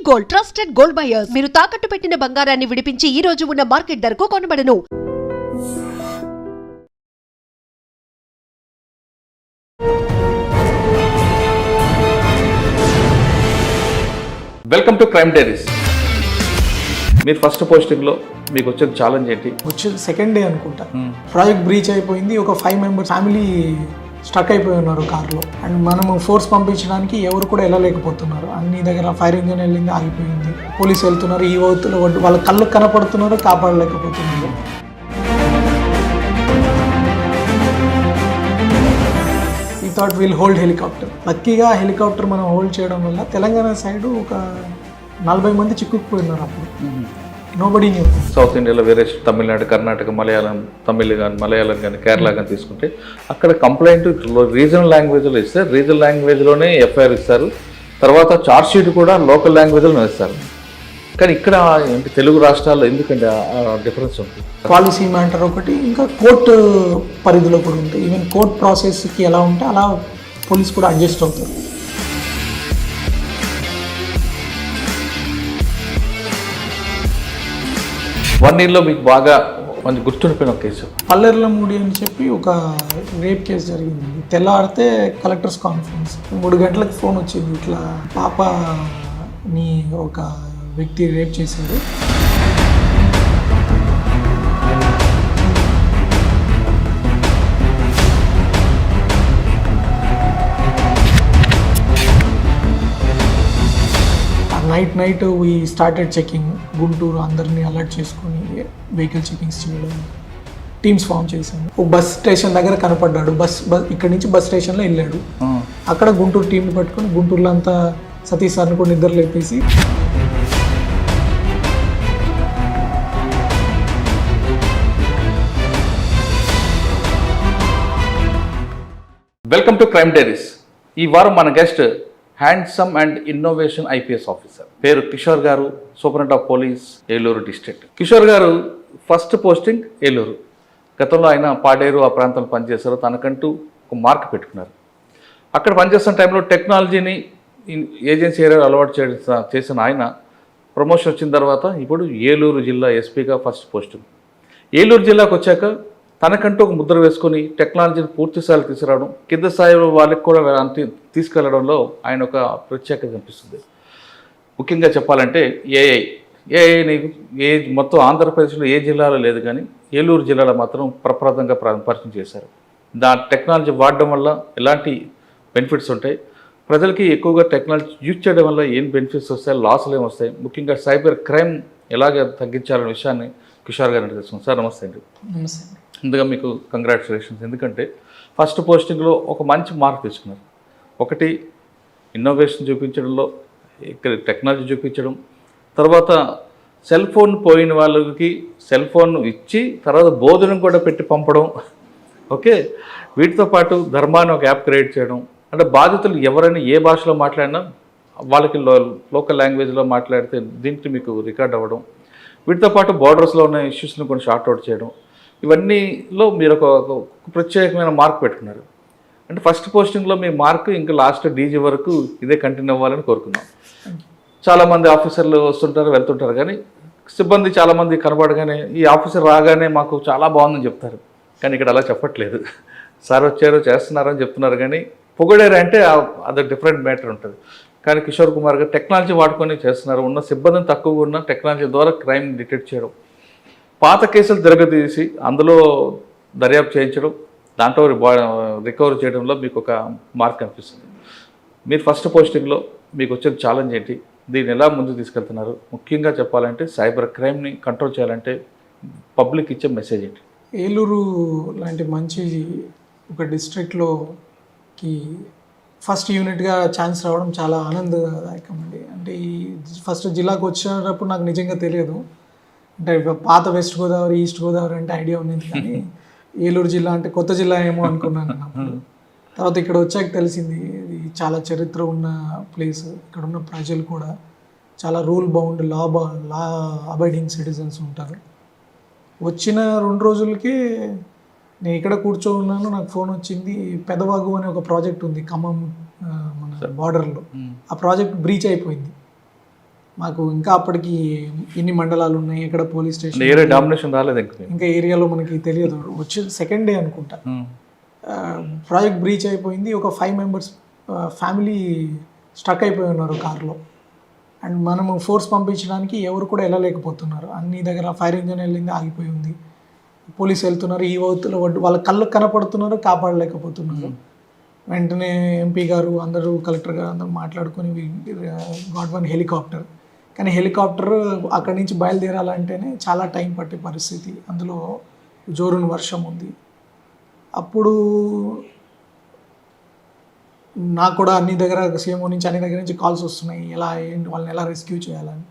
Gold trusted gold buyers మీరు తాకట్టు పెట్టిన బంగారాన్ని విడిపించి ఈ రోజు ఉన్న మార్కెట్ ధరకు కొనబడను. Welcome to crime diaries. మీరు ఫస్ట్ పోస్టింగ్లో మీకు వచ్చిన ఛాలెంజ్ ఏంటి? వచ్చేది సెకండ్ డే అనుకుంటా. ప్రాజెక్ట్ బ్రీచ్ అయిపోయింది. ఒక 5 మెంబర్స్ ఫ్యామిలీ స్టక్ అయిపోయి ఉన్నారు కార్లో. అండ్ మనము ఫోర్స్ పంపించడానికి ఎవరు కూడా వెళ్ళలేకపోతున్నారు. అన్ని దగ్గర ఫైర్ ఇంజిన్ వెళ్ళింది, ఆగిపోయింది. పోలీసు వెళ్తున్నారు, ఈ అవుతులు వాళ్ళ కళ్ళు కనపడుతున్నారు, కాపాడలేకపోతున్నారు. ఈ థాట్ విల్ హోల్డ్ హెలికాప్టర్. లక్కీగా హెలికాప్టర్ మనం హోల్డ్ చేయడం వల్ల తెలంగాణ సైడ్ ఒక 40 మంది చిక్కుకుపోయినారు. అప్పుడు నోబడీ న్యూ. సౌత్ ఇండియాలో వేరే తమిళనాడు, కర్ణాటక, తమిళ్ కానీ మలయాళం కానీ కేరళ కానీ తీసుకుంటే అక్కడ కంప్లైంట్ రీజనల్ లాంగ్వేజ్లో ఇస్తే రీజనల్ లాంగ్వేజ్లోనే ఎఫ్ఐఆర్ ఇస్తారు. తర్వాత ఛార్జ్ షీట్ కూడా లోకల్ లాంగ్వేజ్లో ఇస్తారు. కానీ ఇక్కడ ఏంటి తెలుగు రాష్ట్రాల్లో ఎందుకంటే డిఫరెన్స్ ఉంటుంది? పాలసీ మ్యాటర్ ఒకటి, ఇంకా కోర్టు పరిధిలో కూడా ఉంటాయి. ఈవెన్ కోర్ట్ ప్రాసెస్కి ఎలా ఉంటే అలా పోలీస్ కూడా అడ్జస్ట్ అవుతారు. వన్ ఇయర్లో మీకు బాగా మంచి గుర్తుండిపోయిన ఒక కేసు పల్లెర్ల మూడి అని చెప్పి ఒక రేప్ కేసు జరిగింది. తెల్లారితే కలెక్టర్స్ కాన్ఫరెన్స్ 3 గంటలకు ఫోన్ వచ్చింది, ఇట్లా పాపని ఒక వ్యక్తి రేప్ చేశారు. Night we started checking. Guntur అందరినీ అలర్ట్ చేసుకొని వెహికల్ చెకింగ్స్ చేయడం, టీమ్స్ ఫామ్ చేశాము. ఒక బస్ స్టేషన్ దగ్గర కనపడ్డాడు. బస్ ఇక్కడ నుంచి బస్ స్టేషన్లో వెళ్ళాడు. అక్కడ గుంటూరు టీంని పట్టుకొని గుంటూరులో అంతా సతీష్ సార్ని కూడా నిద్ర లేపేసి వెల్కమ్ టు క్రైమ్ డైరీస్. ఈ వారం మన guest handsome and innovation IPS officer, పేరు కిషోర్ గారు, superintendent of police, Eluru district. Kishore గారు ఫస్ట్ పోస్టింగ్ ఏలూరు. గతంలో ఆయన పాడేరు ఆ ప్రాంతంలో పనిచేశారు. తనకంటూ ఒక మార్క్ పెట్టుకున్నారు. అక్కడ పనిచేస్తున్న టైంలో టెక్నాలజీని ఏజెన్సీ ఏరియాలో అలవాటు చేసిన ఆయన ప్రమోషన్ వచ్చిన తర్వాత ఇప్పుడు ఏలూరు జిల్లా ఎస్పీగా ఫస్ట్ పోస్టింగ్. ఏలూరు జిల్లాకు వచ్చాక తనకంటూ ఒక ముద్ర వేసుకొని టెక్నాలజీని పూర్తి స్థాయిలో తీసుకురావడం, కింద స్థాయిలో వాళ్ళకి కూడా తీసుకెళ్లడంలో ఆయన ఒక ప్రత్యేకత కనిపిస్తుంది. ముఖ్యంగా చెప్పాలంటే ఏఐని మొత్తం ఆంధ్రప్రదేశ్లో ఏ జిల్లాలో లేదు, కానీ ఏలూరు జిల్లాలో మాత్రం ప్రప్రదంగా పరిచయం చేశారు. టెక్నాలజీ వాడడం వల్ల ఎలాంటి బెనిఫిట్స్ ఉంటాయి, ప్రజలకి ఎక్కువగా టెక్నాలజీ యూజ్ చేయడం వల్ల ఏం బెనిఫిట్స్ వస్తాయి, లాసులు ఏమి వస్తాయి, ముఖ్యంగా సైబర్ క్రైమ్ ఎలాగ తగ్గించాలనే విషయాన్ని కిషోర్ గారిని తెలుసుకుందాం. సార్ నమస్తే అండి. నమస్తే. ముందుగా మీకు కంగ్రాచులేషన్స్. ఎందుకంటే ఫస్ట్ పోస్టింగ్లో ఒక మంచి మార్క్ తీసుకున్నారు. ఒకటి ఇన్నోవేషన్ చూపించడంలో, ఇక్కడ టెక్నాలజీ చూపించడం, తర్వాత సెల్ ఫోన్ పోయిన వాళ్ళకి సెల్ ఫోన్ ఇచ్చి తర్వాత భోజనం కూడా పెట్టి పంపడం. ఓకే, వీటితో పాటు ధర్మాన్ని ఒక యాప్ క్రియేట్ చేయడం. అంటే బాధితులు ఎవరైనా ఏ భాషలో మాట్లాడినా వాళ్ళకి లోకల్ లాంగ్వేజ్లో మాట్లాడితే దీనికి మీకు రికార్డ్ అవ్వడం. వీటితో పాటు బార్డర్స్లో ఉన్న ఇష్యూస్ని కొన్ని షార్ట్అవుట్ చేయడం. ఇవన్నీలో మీరు ఒక ప్రత్యేకమైన మార్క్ పెట్టుకున్నారు. అంటే ఫస్ట్ పోస్టింగ్లో మీ మార్క్ ఇంకా లాస్ట్ డీజీ వరకు ఇదే కంటిన్యూ అవ్వాలని కోరుకున్నాం. చాలామంది ఆఫీసర్లు వస్తుంటారు, వెళ్తుంటారు, కానీ సిబ్బంది చాలామంది కనబడగానే ఈ ఆఫీసర్ రాగానే మాకు చాలా బాగుందని చెప్తారు. కానీ ఇక్కడ అలా చెప్పట్లేదు. సార్ వచ్చారు, చేస్తున్నారని చెప్తున్నారు, కానీ పొగడారు అంటే అది డిఫరెంట్ మ్యాటర్ ఉంటుంది. కానీ కిషోర్ కుమార్ గారు టెక్నాలజీ వాడుకొని చేస్తున్నారు. ఉన్న సిబ్బందిని తక్కువగా ఉన్న టెక్నాలజీ ద్వారా క్రైమ్ డిటెక్ట్ చేయడం, పాత కేసులు తిరగతీసి అందులో దర్యాప్తు చేయించడం, దాంట్లో రికవర్ చేయడంలో మీకు ఒక మార్క్ అనిపిస్తుంది. మీరు ఫస్ట్ పోస్టింగ్లో మీకు వచ్చిన ఛాలెంజ్ ఏంటి, దీన్ని ఎలా ముందుకు తీసుకెళ్తున్నారు? ముఖ్యంగా చెప్పాలంటే సైబర్ క్రైమ్ని కంట్రోల్ చేయాలంటే పబ్లిక్ ఇచ్చే మెసేజ్ ఏంటి? ఏలూరు లాంటి మంచి ఒక డిస్ట్రిక్ట్లోకి ఫస్ట్ యూనిట్గా ఛాన్స్ రావడం చాలా ఆనందదాయకం అండి. అంటే ఈ ఫస్ట్ జిల్లాకు వచ్చినప్పుడు నాకు నిజంగా తెలియదు. అంటే పాత వెస్ట్ గోదావరి, ఈస్ట్ గోదావరి అంటే ఐడియా ఉంది, కానీ ఏలూరు జిల్లా అంటే కొత్త జిల్లా ఏమో అనుకున్నాను అప్పుడు. తర్వాత ఇక్కడ వచ్చాక తెలిసింది ఇది చాలా చరిత్ర ఉన్న ప్లేస్. ఇక్కడ ఉన్న ప్రజలు కూడా చాలా rule bound, law abiding citizens ఉంటారు. వచ్చిన 2 రోజులకే నేను ఇక్కడ కూర్చోన్నాను, నాకు ఫోన్ వచ్చింది. పెదవాగు అనే ఒక ప్రాజెక్ట్ ఉంది ఖమ్మం మన బార్డర్లో. ఆ ప్రాజెక్ట్ బ్రీచ్ అయిపోయింది. మాకు ఇంకా అప్పటికి ఎన్ని మండలాలు ఉన్నాయి, ఎక్కడ పోలీస్ స్టేషన్, ఏరియా డామినేషన్ రాలేదు ఇంకా ఏరియాలో మనకి తెలియదు. వచ్చి సెకండ్ డే అనుకుంటా ప్రాజెక్ట్ బ్రీచ్ అయిపోయింది. ఒక 5 మెంబర్స్ ఫ్యామిలీ స్ట్రక్ అయిపోయి ఉన్నారు కార్లో. అండ్ మనము ఫోర్స్ పంపించడానికి ఎవరు కూడా వెళ్ళలేకపోతున్నారు. అన్ని దగ్గర ఫైర్ ఇంజన్ వెళ్ళింది, ఆగిపోయి ఉంది. పోలీసు వెళ్తున్నారు, ఈ వద్దులో వాళ్ళ కళ్ళకు కనపడుతున్నారు, కాపాడలేకపోతున్నారు. వెంటనే ఎంపీ గారు అందరూ, కలెక్టర్ గారు అందరూ మాట్లాడుకొని గాట్ వన్ హెలికాప్టర్. కానీ హెలికాప్టర్ అక్కడి నుంచి బయలుదేరాలంటేనే చాలా టైం పట్టే పరిస్థితి. అందులో జోరున వర్షం ఉంది. అప్పుడు నాకు కూడా అన్ని దగ్గర సీఎంఓ నుంచి అన్ని దగ్గర నుంచి కాల్స్ వస్తున్నాయి, ఎలా ఏంటి వాళ్ళని ఎలా రెస్క్యూ చేయాలని.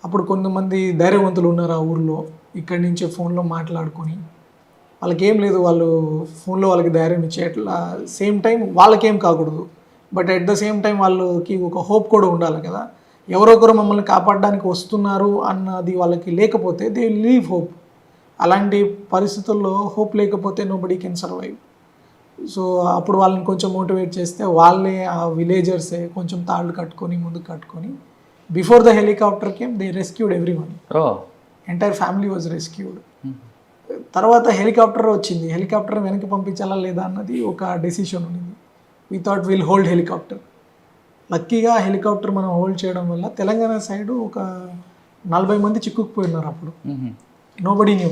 అప్పుడు కొంతమంది ధైర్యవంతులు ఉన్నారు ఆ ఊర్లో, ఇక్కడి నుంచే ఫోన్లో మాట్లాడుకొని, వాళ్ళకి ఏం లేదు, వాళ్ళు ఫోన్లో వాళ్ళకి ధైర్యం ఇచ్చే, అట్లా సేమ్ టైం వాళ్ళకేం కాకూడదు, but at the same time వాళ్ళకి ఒక హోప్ కూడా ఉండాలి కదా. ఎవరొకరు మమ్మల్ని కాపాడడానికి వస్తున్నారు అన్నది వాళ్ళకి లేకపోతే దే లీవ్ హోప్. అలాంటి పరిస్థితుల్లో హోప్ లేకపోతే నోబడీ కెన్ సర్వైవ్. సో అప్పుడు వాళ్ళని కొంచెం మోటివేట్ చేస్తే వాళ్ళే, ఆ విలేజర్సే కొంచెం తాళ్ళు కట్టుకొని ముందుకు కట్టుకొని, before the helicopter came they rescued every one. Entire family was rescued. తర్వాత హెలికాప్టర్ వచ్చింది. హెలికాప్టర్ వెనక్కి పంపించాలా లేదా అన్నది ఒక డెసిషన్ ఉన్నింది. We thought will hold helicopter. లక్కీగా హెలికాప్టర్ మనం హోల్డ్ చేయడం వల్ల తెలంగాణ సైడు ఒక 40 మంది చిక్కుకుపోయినారు. అప్పుడు నోబడీ న్యూ.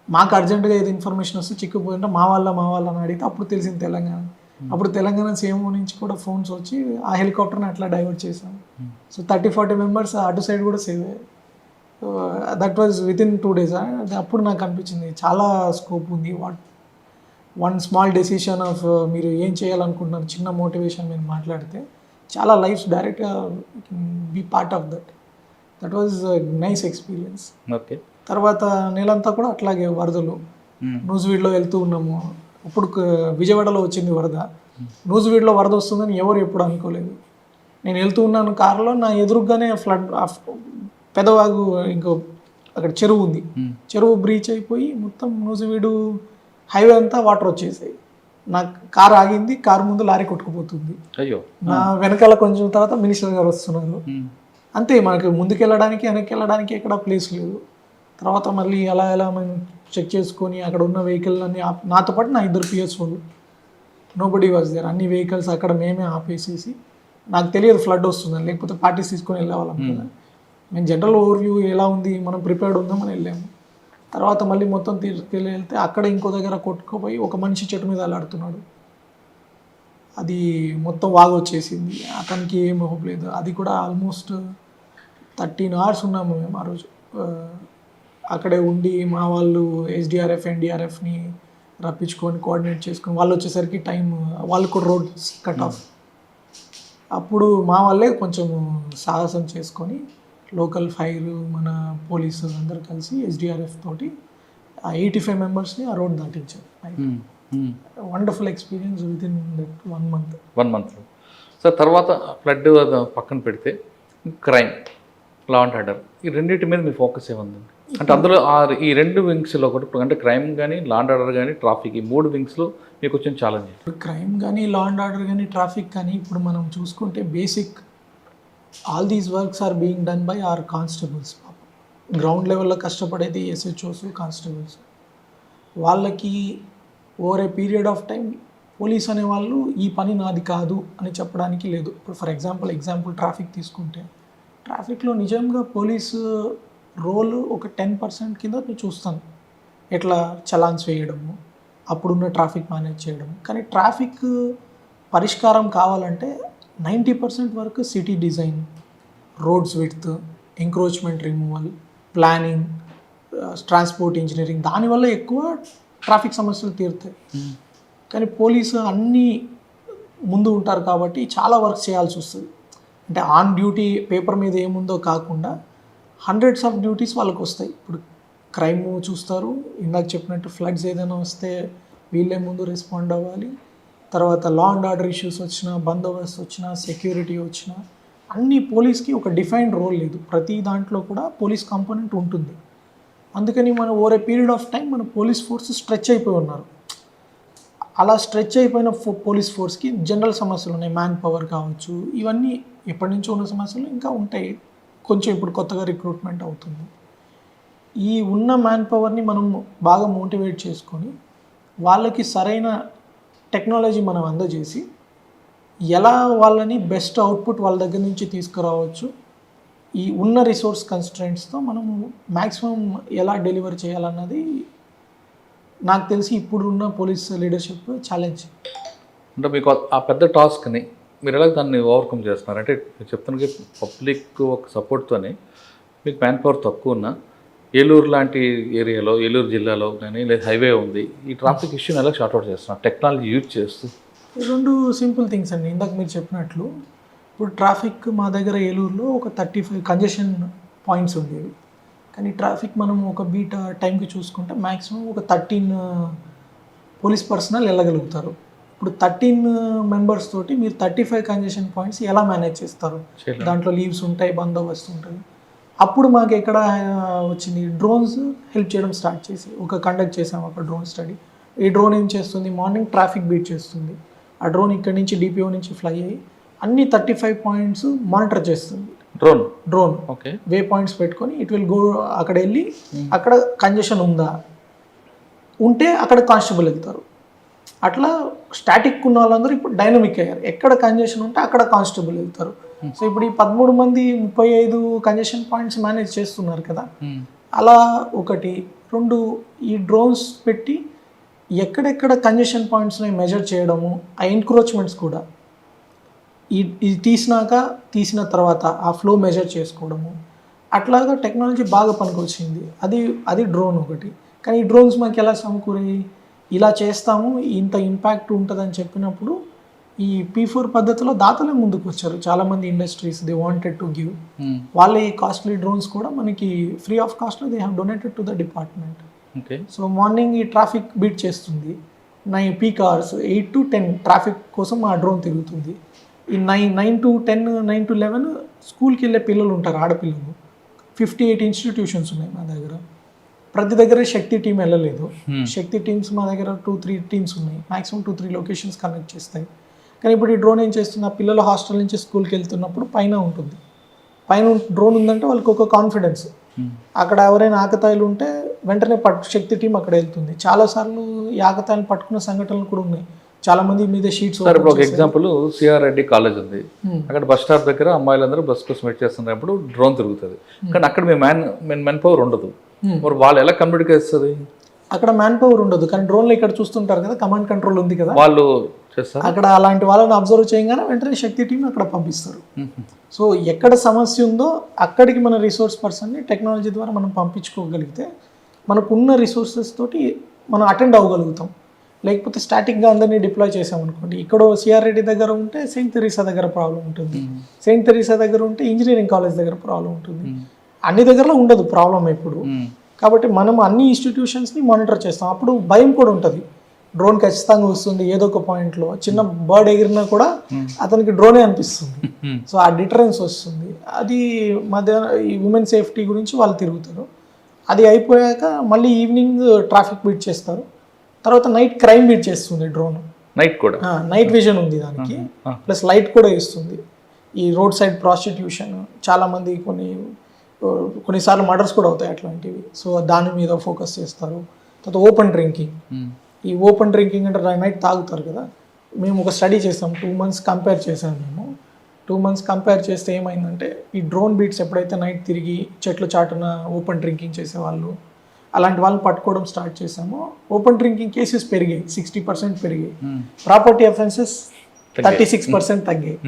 మాకు అర్జెంటుగా ఏది ఇన్ఫర్మేషన్ వస్తే చిక్కుపోయింటే మా వాళ్ళ అని అడిగితే అప్పుడు తెలిసింది తెలంగాణ. అప్పుడు తెలంగాణ సీఎంఓ నుంచి కూడా ఫోన్స్ వచ్చి ఆ హెలికాప్టర్ని అట్లా డైవర్ట్ చేసాం. సో 30-40 మెంబర్స్ అటు సైడ్ కూడా సేవ్ అయ్యారు. That was within 2 days. అప్పుడు నాకు అనిపించింది చాలా స్కోప్ ఉంది. వన్ స్మాల్ డెసిషన్ ఆఫ్ మీరు ఏం చేయాలనుకుంటున్నారు, చిన్న మోటివేషన్ మీరు మాట్లాడితే చాలా లైఫ్స్ డైరెక్ట్గా be part of that. That was nice experience. Okay. తర్వాత నెలంతా కూడా అట్లాగే వరదలు. నూజివీడ్లో వెళ్తూ ఉన్నాము. ఇప్పుడు విజయవాడలో వచ్చింది వరద. నూజివీడ్లో వరద వస్తుందని ఎవరు ఎప్పుడు అనుకోలేదు. నేను వెళ్తూ ఉన్నాను కారులో, నా ఎదురుగానే ఫ్లడ్, పెదవాగు, ఇంకో అక్కడ చెరువు ఉంది. చెరువు బ్రీచ్ అయిపోయి మొత్తం నూజివీడు హైవే అంతా వాటర్ వచ్చేసాయి. నా కారు ఆగింది, కారు ముందు లారీ కొట్టుకుపోతుంది. అయ్యో. నా వెనకాల కొంచెం తర్వాత మినిస్టర్ గారు వస్తున్నారు. అంతే, మనకి ముందుకు వెళ్ళడానికి వెనక్కి వెళ్ళడానికి ఎక్కడ ప్లేస్ లేదు. తర్వాత మళ్ళీ ఎలా మనం చెక్ చేసుకొని అక్కడ ఉన్న వెహికల్ అన్ని నాతో పాటు నా 2 PS వాళ్ళు, నోబడీ వాజ్ దేర్. అన్ని వెహికల్స్ అక్కడ మేమే ఆపేసేసి, నాకు తెలియదు ఫ్లడ్ వస్తుందని, లేకపోతే పార్టీస్ తీసుకొని వెళ్ళేవాళ్ళం కదా. మేము జనరల్ ఓవర్వ్యూ ఎలా ఉంది, మనం ప్రిపేర్డ్ ఉందామని వెళ్ళాము. తర్వాత మళ్ళీ మొత్తం తీసుకెళ్ళి వెళ్తే అక్కడ ఇంకో దగ్గర కొట్టుకుపోయి ఒక మనిషి చెట్టు మీద అలాడుతున్నాడు. అది మొత్తం వాగు వచ్చేసింది. అతనికి ఏం హోప్ లేదు. అది కూడా ఆల్మోస్ట్ 13 hours ఉన్నాము మేము ఆ రోజు. అక్కడే ఉండి మా వాళ్ళు SDRF, NDRFని రప్పించుకొని కోఆర్డినేట్ చేసుకొని, వాళ్ళు వచ్చేసరికి టైం, వాళ్ళు కూడా రోడ్ కట్ ఆఫ్. అప్పుడు మా వాళ్ళే కొంచెం సాహసం చేసుకొని లోకల్ ఫైర్, మన పోలీసు అందరూ కలిసి SDRF తోటి ఆ 85 మెంబర్స్ని ఆ రోడ్ దాటించారు. Wonderful experience with in that 1 month. 1 month. So తర్వాత ఫ్లడ్ పక్కన పెడితే క్రైమ్, లా అండ్ ఆర్డర్, ఈ రెండింటి మీద మీ ఫోకస్ ఏముంది? అంటే అందులో ఈ 2 వింగ్స్లో ఒకటి, అంటే క్రైమ్ కానీ, లా అండ్ ఆర్డర్ కానీ, ట్రాఫిక్, ఈ 3 వింగ్స్లో మీకు వచ్చిన ఛాలెంజ్? ఇప్పుడు క్రైమ్ కానీ, లా అండ్ ఆర్డర్ కానీ, ట్రాఫిక్ కానీ, ఇప్పుడు మనం చూసుకుంటే basic all these works are being done by are constables. Ground లెవెల్లో కష్టపడేది SHOs, కానిస్టేబుల్స్. వాళ్ళకి over a period of time police అనేవాళ్ళు ఈ పని నాది కాదు అని చెప్పడానికి లేదు. ఇప్పుడు ఫర్ ఎగ్జాంపుల్ ట్రాఫిక్ తీసుకుంటే, ట్రాఫిక్లో నిజంగా పోలీసు రోల్ ఒక 10% కింద నేను చూస్తాను. ఎట్లా చలాన్స్ వేయడము, అప్పుడున్న ట్రాఫిక్ మేనేజ్ చేయడము. కానీ ట్రాఫిక్ పరిష్కారం కావాలంటే 90% వరకు city design, roads width, encroachment removal, planning, transport engineering, దానివల్ల ఎక్కువ ట్రాఫిక్ సమస్యలు తీరుతాయి. కానీ పోలీసు అన్నీ ముందు ఉంటారు కాబట్టి చాలా వర్క్ చేయాల్సి వస్తుంది. అంటే ఆన్ డ్యూటీ పేపర్ మీద ఏముందో కాకుండా హండ్రెడ్స్ ఆఫ్ డ్యూటీస్ వాళ్ళకి వస్తాయి. ఇప్పుడు క్రైమ్ చూస్తారు, ఇందాక చెప్పినట్టు ఫ్లడ్స్ ఏదైనా వస్తే వీళ్ళే ముందు రెస్పాండ్ అవ్వాలి. తర్వాత లా అండ్ ఆర్డర్ ఇష్యూస్ వచ్చినా, బందోబస్తు వచ్చినా, సెక్యూరిటీ వచ్చినా, అన్ని పోలీస్కి ఒక డిఫైన్డ్ రోల్ లేదు. ప్రతి దాంట్లో కూడా పోలీస్ కాంపోనెంట్ ఉంటుంది. అందుకని మనం over a period of time మన పోలీస్ ఫోర్స్ స్ట్రెచ్ అయిపోయి ఉన్నారు. అలా స్ట్రెచ్ అయిపోయిన పోలీస్ ఫోర్స్కి జనరల్ సమస్యలు ఉన్నాయి, మ్యాన్ పవర్ కావచ్చు, ఇవన్నీ ఎప్పటి నుంచో ఉన్న సమస్యలు ఇంకా ఉంటాయి. కొంచెం ఇప్పుడు కొత్తగా రిక్రూట్మెంట్ అవుతుంది. ఈ ఉన్న మ్యాన్ పవర్ని మనం బాగా మోటివేట్ చేసుకొని వాళ్ళకి సరైన టెక్నాలజీ మనం అందజేసి ఎలా వాళ్ళని బెస్ట్ అవుట్పుట్ వాళ్ళ దగ్గర నుంచి తీసుకురావచ్చు, ఈ ఉన్న రిసోర్స్ కన్స్ట్రెంట్స్తో మనము మ్యాక్సిమం ఎలా డెలివర్ చేయాలన్నది నాకు తెలిసి ఇప్పుడున్న పోలీస్ లీడర్షిప్ ఛాలెంజ్. అంటే మీకు ఆ పెద్ద టాస్క్ని మీరు ఎలా దాన్ని ఓవర్కమ్ చేస్తున్నారు? అంటే మీరు చెప్తున్న పబ్లిక్ ఒక సపోర్ట్తోనే మీకు మ్యాన్ పవర్ తక్కువ ఉన్న ఏలూరు లాంటి ఏరియాలో, ఏలూరు జిల్లాలో కానీ లేదా హైవే ఉంది, ఈ ట్రాఫిక్ ఇష్యూని ఎలా షార్ట్అవుట్ చేస్తున్నారు టెక్నాలజీ యూజ్ చేస్తూ? రెండు సింపుల్ థింగ్స్ అండి. ఇందాక మీరు చెప్పినట్లు ఇప్పుడు ట్రాఫిక్ మా దగ్గర ఏలూరులో ఒక 35 కంజెషన్ పాయింట్స్ ఉండేవి. కానీ ట్రాఫిక్ మనం ఒక బీట్ టైంకి చూసుకుంటే మ్యాక్సిమం ఒక 13 పోలీస్ పర్సనల్ వెళ్ళగలుగుతారు. ఇప్పుడు 13 మెంబర్స్ తోటి మీరు 35 కంజెషన్ పాయింట్స్ ఎలా మేనేజ్ చేస్తారు? దాంట్లో లీవ్స్ ఉంటాయి, బందోబస్తు ఉంటుంది. అప్పుడు మాకు ఎక్కడ వచ్చింది, డ్రోన్స్ హెల్ప్ చేయడం స్టార్ట్ చేసి కండక్ట్ చేసాము ఒక డ్రోన్ స్టడీ. ఈ డ్రోన్ ఏం చేస్తుంది, మార్నింగ్ ట్రాఫిక్ బీట్ చేస్తుంది. ఆ డ్రోన్ ఇక్కడ నుంచి డిపిఓ నుంచి ఫ్లై అయ్యి అన్ని 35 పాయింట్స్ మానిటర్ చేస్తుంది. డ్రోన్ ఓకే, వే పాయింట్స్ పెట్టుకొని ఇట్ విల్ గో, అక్కడ వెళ్ళి అక్కడ కంజెషన్ ఉందా, ఉంటే అక్కడ కానిస్టేబుల్ వెళ్తారు. అట్లా స్టాటిక్ ఉన్న వాళ్ళందరూ ఇప్పుడు డైనమిక్ అయ్యారు. ఎక్కడ కంజెషన్ ఉంటే అక్కడ కానిస్టేబుల్ వెళ్తారు. సో ఇప్పుడు ఈ 13 మంది 35 కంజెషన్ పాయింట్స్ మేనేజ్ చేస్తున్నారు కదా. అలా ఒకటి. రెండు, ఈ డ్రోన్స్ పెట్టి ఎక్కడెక్కడ కంజెషన్ పాయింట్స్ని మెజర్ చేయడము, ఆ ఎన్క్రోచ్మెంట్స్ కూడా ఇది తీసిన తర్వాత ఆ ఫ్లో మెజర్ చేసుకోవడము, అట్లాగా టెక్నాలజీ బాగా పనికొచ్చింది. అది డ్రోన్ ఒకటి. కానీ ఈ డ్రోన్స్ మనకి ఎలా సమకూరాయి, ఇలా చేస్తాము ఇంత ఇంపాక్ట్ ఉంటుందని చెప్పినప్పుడు ఈ P4 పద్ధతిలో దాతలే ముందుకు వచ్చారు. చాలామంది industries they wanted to give. వాళ్ళే ఈ కాస్ట్లీ డ్రోన్స్ కూడా మనకి ఫ్రీ ఆఫ్ కాస్ట్లో they have donated to the department. So morning ఈ ట్రాఫిక్ బీట్ చేస్తుంది. పీక్ అవర్స్ 8 to 10 ట్రాఫిక్ కోసం ఆ డ్రోన్ తిరుగుతుంది. ఈ 9 to 10, 9 to 11 స్కూల్కి వెళ్ళే పిల్లలు ఉంటారు, ఆడపిల్లలు. 58 ఇన్స్టిట్యూషన్స్ ఉన్నాయి మా దగ్గర. ప్రతి దగ్గర శక్తి టీం వెళ్ళలేదు. శక్తి టీమ్స్ మా దగ్గర 2-3 టీమ్స్ ఉన్నాయి. మ్యాక్సిమం 2-3 లొకేషన్స్ కనెక్ట్ చేస్తాయి. కానీ ఇప్పుడు ఈ డ్రోన్ ఏం చేస్తుంది, ఆ పిల్లలు హాస్టల్ నుంచి స్కూల్కి వెళ్తున్నప్పుడు పైన ఉంటుంది. పైన డ్రోన్ ఉందంటే వాళ్ళకి ఒక కాన్ఫిడెన్స్. అక్కడ ఎవరైనా ఆకతాయిలు ఉంటే వెంటనే శక్తి టీం అక్కడ వెళ్తుంది. చాలాసార్లు ఈ ఆకతాయిలు పట్టుకున్న సంఘటనలు కూడా ఉన్నాయి. చాలా మంది మీద షీట్స్. ఇప్పుడు ఒక ఎగ్జాంపుల్, సిఆర్ రెడ్డి కాలేజ్ ఉంది, అక్కడ బస్ స్టాప్ దగ్గర అమ్మాయిలందరూ బస్ కోసం వెయిట్ చేస్తున్నప్పుడు డ్రోన్ తిరుగుతుంది. కానీ అక్కడ మ్యాన్ పవర్ ఉండదు. మరి వాళ్ళు ఎలా కమ్యూనికేట్ చేస్తుంది? అక్కడ మ్యాన్ పవర్ ఉండదు. కానీ డ్రోన్లో ఇక్కడ చూస్తుంటారు కదా, కమాండ్ కంట్రోల్ ఉంది కదా, వాళ్ళు చేస్తారు. అక్కడ అలాంటి వాళ్ళని అబ్జర్వ్ చేయగానే వెంటనే శక్తి టీం అక్కడ పంపిస్తారు. సో ఎక్కడ సమస్య ఉందో అక్కడికి మన రిసోర్స్ పర్సన్ని టెక్నాలజీ ద్వారా మనం పంపించుకోగలిగితే మనకున్న రిసోర్సెస్ తోటి మనం అటెండ్ అవ్వగలుగుతాం. లేకపోతే స్టాటిక్గా అందరినీ డిప్లాయ్ చేసామనుకోండి, ఇక్కడ సిఆర్ రెడ్డి దగ్గర ఉంటే సెయింట్ తెరీసా దగ్గర ప్రాబ్లం ఉంటుంది, సెయింట్ తెరీసా దగ్గర ఉంటే ఇంజనీరింగ్ కాలేజ్ దగ్గర ప్రాబ్లం ఉంటుంది. అన్ని దగ్గరలో ఉండదు ప్రాబ్లం ఎప్పుడు. కాబట్టి మనం అన్ని ఇన్స్టిట్యూషన్స్ని మానిటర్ చేస్తాం. అప్పుడు భయం కూడా ఉంటుంది, డ్రోన్ ఖచ్చితంగా వస్తుంది ఏదో ఒక పాయింట్లో. చిన్న బర్డ్ ఎగిరినా కూడా అతనికి డ్రోనే అనిపిస్తుంది. సో ఆ డిటరెన్స్ వస్తుంది. అది ఈ ఉమెన్ సేఫ్టీ గురించి వాళ్ళు తిరుగుతారు. అది అయిపోయాక మళ్ళీ ఈవినింగ్ ట్రాఫిక్ బీట్ చేస్తారు. తర్వాత నైట్ క్రైమ్ బీట్ చేస్తుంది డ్రోన్. నైట్ కూడా నైట్ విజన్ ఉంది దానికి, ప్లస్ లైట్ కూడా ఇస్తుంది. ఈ రోడ్ సైడ్ ప్రాస్టిట్యూషన్, చాలామంది కొన్నిసార్లు మర్డర్స్ కూడా అవుతాయి అట్లాంటివి. సో దాని మీద ఫోకస్ చేస్తారు. తర్వాత ఓపెన్ డ్రింకింగ్. ఈ ఓపెన్ డ్రింకింగ్ అంటే నైట్ తాగుతారు కదా. మేము ఒక స్టడీ చేసాం, 2 months కంపేర్ చేసాము మేము. 2 months కంపేర్ చేస్తే ఏమైందంటే, ఈ డ్రోన్ బీట్స్ ఎప్పుడైతే నైట్ తిరిగి చెట్లు చాటున ఓపెన్ డ్రింకింగ్ చేసేవాళ్ళు, అలాంటి వాళ్ళని పట్టుకోవడం స్టార్ట్ చేసాము. ఓపెన్ డ్రింకింగ్ కేసెస్ పెరిగాయి, 60% పెరిగాయి. ప్రాపర్టీ అఫెన్సెస్ 36% తగ్గాయి.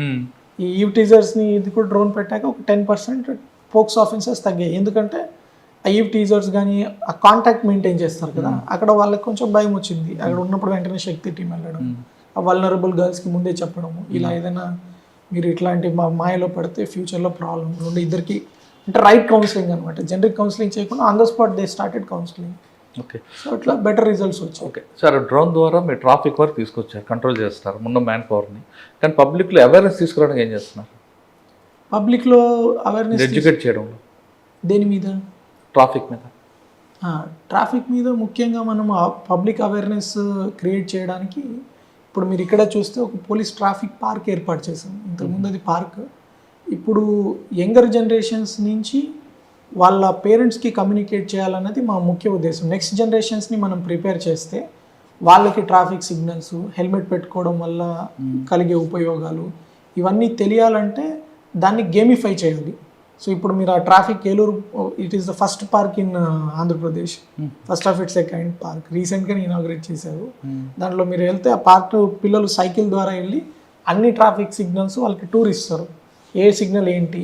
ఈ టీజర్స్ని ఇది కూడా డ్రోన్ పెట్టాక ఒక 10% పోక్స్ ఆఫెన్సెస్ తగ్గాయి. ఎందుకంటే ఆ టీజర్స్ కానీ ఆ కాంటాక్ట్ మెయింటైన్ చేస్తారు కదా, అక్కడ వాళ్ళకి కొంచెం భయం వచ్చింది. అక్కడ ఉన్నప్పుడు వెంటనే శక్తి టీం వెళ్ళడం, ఆ వల్నరబుల్ గర్ల్స్కి ముందే చెప్పడము, ఇలా ఏదైనా మీరు ఇట్లాంటి మాయలో పడితే ఫ్యూచర్లో ప్రాబ్లం ఉండే ఇద్దరికి, అంటే రైట్ కౌన్సిలింగ్ అనమాట. జనరిక్ కౌన్సిలింగ్ చేయకుండా on the spot they started counselling. Okay, so అట్లా బెటర్ రిజల్ట్స్ వచ్చాయి. ఓకే సార్, డ్రోన్ ద్వారా మీరు ట్రాఫిక్ వరకు తీసుకొచ్చారు, కంట్రోల్ చేస్తారు ఉన్న మ్యాన్ పవర్ని. కానీ పబ్లిక్లో అవేర్నెస్ తీసుకురావడానికి ఏం చేస్తున్నారు? పబ్లిక్లో అవేర్నెస్ ఎడ్యుకేట్ చేయడంలో దేని మీద? ట్రాఫిక్ మీద. ట్రాఫిక్ మీద ముఖ్యంగా మనం పబ్లిక్ అవేర్నెస్ క్రియేట్ చేయడానికి ఇప్పుడు మీరు ఇక్కడ చూస్తే ఒక పోలీస్ ట్రాఫిక్ పార్క్ ఏర్పాటు చేశాం. ఇంతకుముందు అది పార్క్. ఇప్పుడు యంగర్ జనరేషన్స్ నుంచి వాళ్ళ పేరెంట్స్కి కమ్యూనికేట్ చేయాలన్నది మా ముఖ్య ఉద్దేశం. నెక్స్ట్ జనరేషన్స్ని మనం ప్రిపేర్ చేస్తే వాళ్ళకి ట్రాఫిక్ సిగ్నల్స్, హెల్మెట్ పెట్టుకోవడం వల్ల కలిగే ఉపయోగాలు ఇవన్నీ తెలియాలంటే దాన్ని గేమిఫై చేయాలి. సో ఇప్పుడు మీరు ఆ traffic Eluru, it is the first park in Andhra Pradesh, first of it's a kind park. రీసెంట్గా ఇనాగ్రేట్ చేశారు. దాంట్లో మీరు వెళ్తే ఆ పార్క్ పిల్లలు సైకిల్ ద్వారా వెళ్ళి అన్ని ట్రాఫిక్ సిగ్నల్స్ వాళ్ళకి టూర్ ఇస్తారు. ఏ సిగ్నల్ ఏంటి,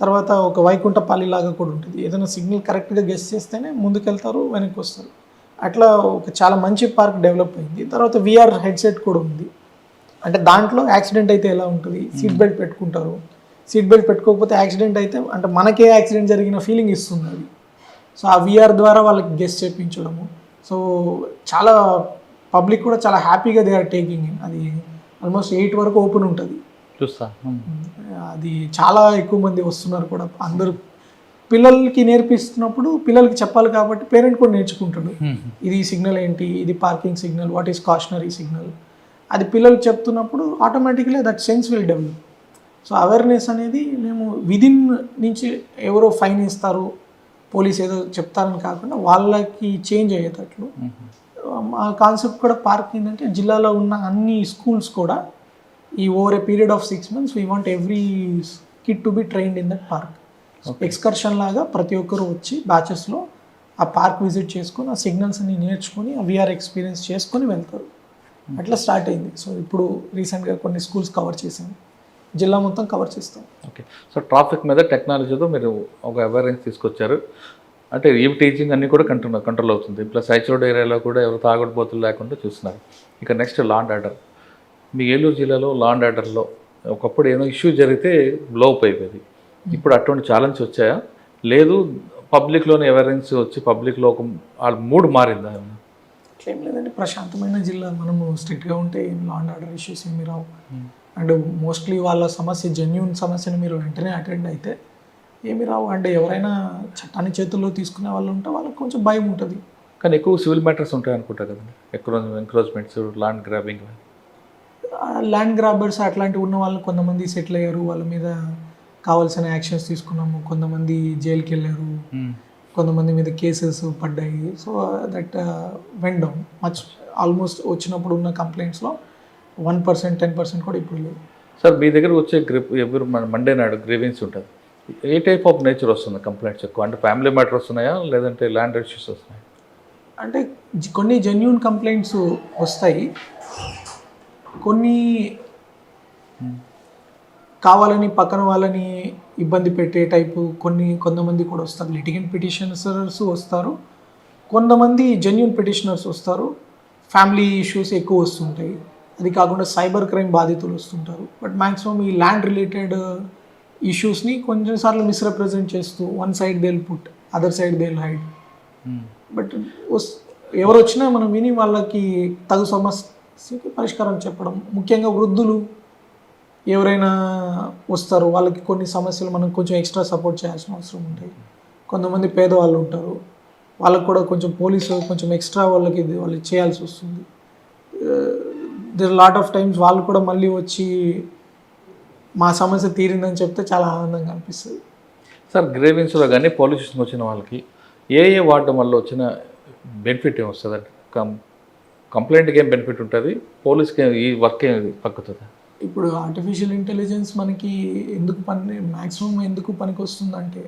తర్వాత ఒక వైకుంఠపల్లి లాగా కూడా ఉంటుంది. ఏదైనా సిగ్నల్ కరెక్ట్గా గెస్ చేస్తేనే ముందుకెళ్తారు, వెనక్కి వస్తారు. అట్లా ఒక చాలా మంచి పార్క్ డెవలప్ అయింది. తర్వాత VR హెడ్సెట్ కూడా ఉంది. అంటే దాంట్లో యాక్సిడెంట్ అయితే ఎలా ఉంటుంది, సీట్ బెల్ట్ పెట్టుకుంటారు. సీట్ బెల్ట్ పెట్టుకోకపోతే యాక్సిడెంట్ అయితే అంటే మనకే యాక్సిడెంట్ జరిగిన ఫీలింగ్ ఇస్తుంది అది. సో ఆ VR ద్వారా వాళ్ళకి గెస్ చేయించడము. సో చాలా పబ్లిక్ కూడా చాలా హ్యాపీగా దే ఆర్ టేకింగ్. అది ఆల్మోస్ట్ 8 వరకు ఓపెన్ ఉంటుంది. చూస్తా. అది చాలా ఎక్కువ మంది వస్తున్నారు కూడా. అందరూ పిల్లలకి నేర్పిస్తున్నప్పుడు పిల్లలకి చెప్పాలి కాబట్టి పేరెంట్ కూడా నేర్చుకుంటాడు. ఇది సిగ్నల్ ఏంటి, ఇది parking signal, what is cautionary signal, అది పిల్లలకి చెప్తున్నప్పుడు automatically that sense will develop. So awareness అనేది మేము విదిన్ నుంచి ఎవరో ఫైన్ ఇస్తారు, పోలీస్ ఏదో చెప్తారని కాకుండా వాళ్ళకి చేంజ్ అయ్యేటట్లు మా కాన్సెప్ట్ కూడా పార్క్ ఏంటంటే జిల్లాలో ఉన్న అన్ని స్కూల్స్ కూడా ఈ over a period of 6 months we want every kid to be trained in that park. Excursion లాగా ప్రతి ఒక్కరు వచ్చి బ్యాచెస్లో ఆ పార్క్ విజిట్ చేసుకొని ఆ సిగ్నల్స్ అన్ని నేర్చుకొని ఆ VR ఎక్స్పీరియన్స్ చేసుకొని వెళ్తారు. అట్లా స్టార్ట్ అయింది. సో ఇప్పుడు రీసెంట్గా కొన్ని స్కూల్స్ కవర్ చేసాము, జిల్లా మొత్తం కవర్ చేస్తాం. ఓకే. సో ట్రాఫిక్ మీద టెక్నాలజీతో మీరు ఒక అవేర్నెస్ తీసుకొచ్చారు. అంటే ఈ టీచింగ్ అన్నీ కూడా కంట్రోల్ అవుతుంది. ప్లస్ ఐసోలేట్ ఏరియాలో కూడా ఎవరు తాగుడుపోతులు లేకుండా చూస్తున్నారు. ఇక నెక్స్ట్ లా అండ్ ఆర్డర్. మీ ఏలూరు జిల్లాలో లా అండ్ ఆర్డర్లో ఒకప్పుడు ఏదో ఇష్యూ జరిగితే బ్లోఅప్ అయిపోయింది. ఇప్పుడు అటువంటి ఛాలెంజ్ వచ్చాయా? లేదు పబ్లిక్లోనే అవేర్నెన్స్ వచ్చి పబ్లిక్లో ఒక వాళ్ళ మూడ్ మారిందా? అట్లేం లేదండి, ప్రశాంతమైన జిల్లా. మనము స్ట్రిక్ట్గా ఉంటే ఏం లా అండ్ ఆర్డర్ ఇష్యూస్ ఏమి రావు. అండ్ మోస్ట్లీ వాళ్ళ సమస్య జెన్యూన్ సమస్యను మీరు వెంటనే అటెండ్ అయితే ఏమి రావు. అంటే ఎవరైనా చట్టాన్ని చేతుల్లో తీసుకునే వాళ్ళు ఉంటే వాళ్ళకి కొంచెం భయం ఉంటుంది. కానీ ఎక్కువ సివిల్ మ్యాటర్స్ ఉంటాయి అనుకుంటా కదండి, encroachments, land grabbing. Land grabbers అట్లాంటివి ఉన్న వాళ్ళు కొంతమంది సెటిల్ అయ్యారు, వాళ్ళ మీద కావాల్సిన యాక్షన్స్ తీసుకున్నాము. కొంతమంది జైలుకి వెళ్ళారు, కొంతమంది మీద కేసెస్ పడ్డాయి. So that went down much. Almost వచ్చినప్పుడు ఉన్న కంప్లైంట్స్లో 1%, 10% కూడా ఇప్పుడు లేదు. సార్ మీ దగ్గర వచ్చే ఎవరు మండే నాడు గ్రీవెన్స్ ఉంటుంది, ఏ టైప్ ఆఫ్ నేచర్ వస్తుంది కంప్లైంట్స్ ఎక్కువ? అంటే ఫ్యామిలీ మ్యాటర్ వస్తున్నాయా, లేదంటే ల్యాండ్ ఇష్యూస్ వస్తున్నాయా? అంటే కొన్ని జెన్యూన్ కంప్లైంట్స్ వస్తాయి, కొన్ని కావాలని పక్కన వాళ్ళని ఇబ్బంది పెట్టే టైపు కొంతమంది కూడా వస్తారు. లిటిగెంట్ పిటిషనర్స్ వస్తారు, కొంతమంది జెన్యూన్ పిటిషనర్స్ వస్తారు. ఫ్యామిలీ ఇష్యూస్ ఎక్కువ వస్తుంటాయి. అది కాకుండా సైబర్ క్రైమ్ బాధితులు వస్తుంటారు. బట్ మ్యాక్సిమం ఈ ల్యాండ్ రిలేటెడ్ ఇష్యూస్ని కొంచెంసార్లు మిస్రిప్రజెంట్ చేస్తూ one side they will put, other side they will hide. But ఎవరు వచ్చినా మనం విని వాళ్ళకి తగు సమస్యకి పరిష్కారం చెప్పడం. ముఖ్యంగా వృద్ధులు ఎవరైనా వస్తారు, వాళ్ళకి కొన్ని సమస్యలు మనం కొంచెం ఎక్స్ట్రా సపోర్ట్ చేయాల్సిన అవసరం ఉంటాయి. కొంతమంది పేదవాళ్ళు ఉంటారు, వాళ్ళకు కూడా కొంచెం పోలీసు కొంచెం ఎక్స్ట్రా వాళ్ళు చేయాల్సి వస్తుంది. దేర్ లాట్ ఆఫ్ టైమ్స్ వాళ్ళు కూడా మళ్ళీ వచ్చి మా సమస్య తీరిందని చెప్తే చాలా ఆనందంగా అనిపిస్తుంది. సార్ గ్రీవెన్స్లో కానీ పోలీస్ స్టేషన్కి వచ్చిన వాళ్ళకి ఏ వాడడం వల్ల వచ్చిన బెనిఫిట్ ఏమి వస్తుంది? కంప్లైంట్కి ఏం బెనిఫిట్ ఉంటుంది, పోలీస్కి ఈ వర్క్ ఏమి తగ్గుతుంది? ఇప్పుడు ఆర్టిఫిషియల్ ఇంటెలిజెన్స్ మనకి మ్యాక్సిమం ఎందుకు పనికి వస్తుందంటే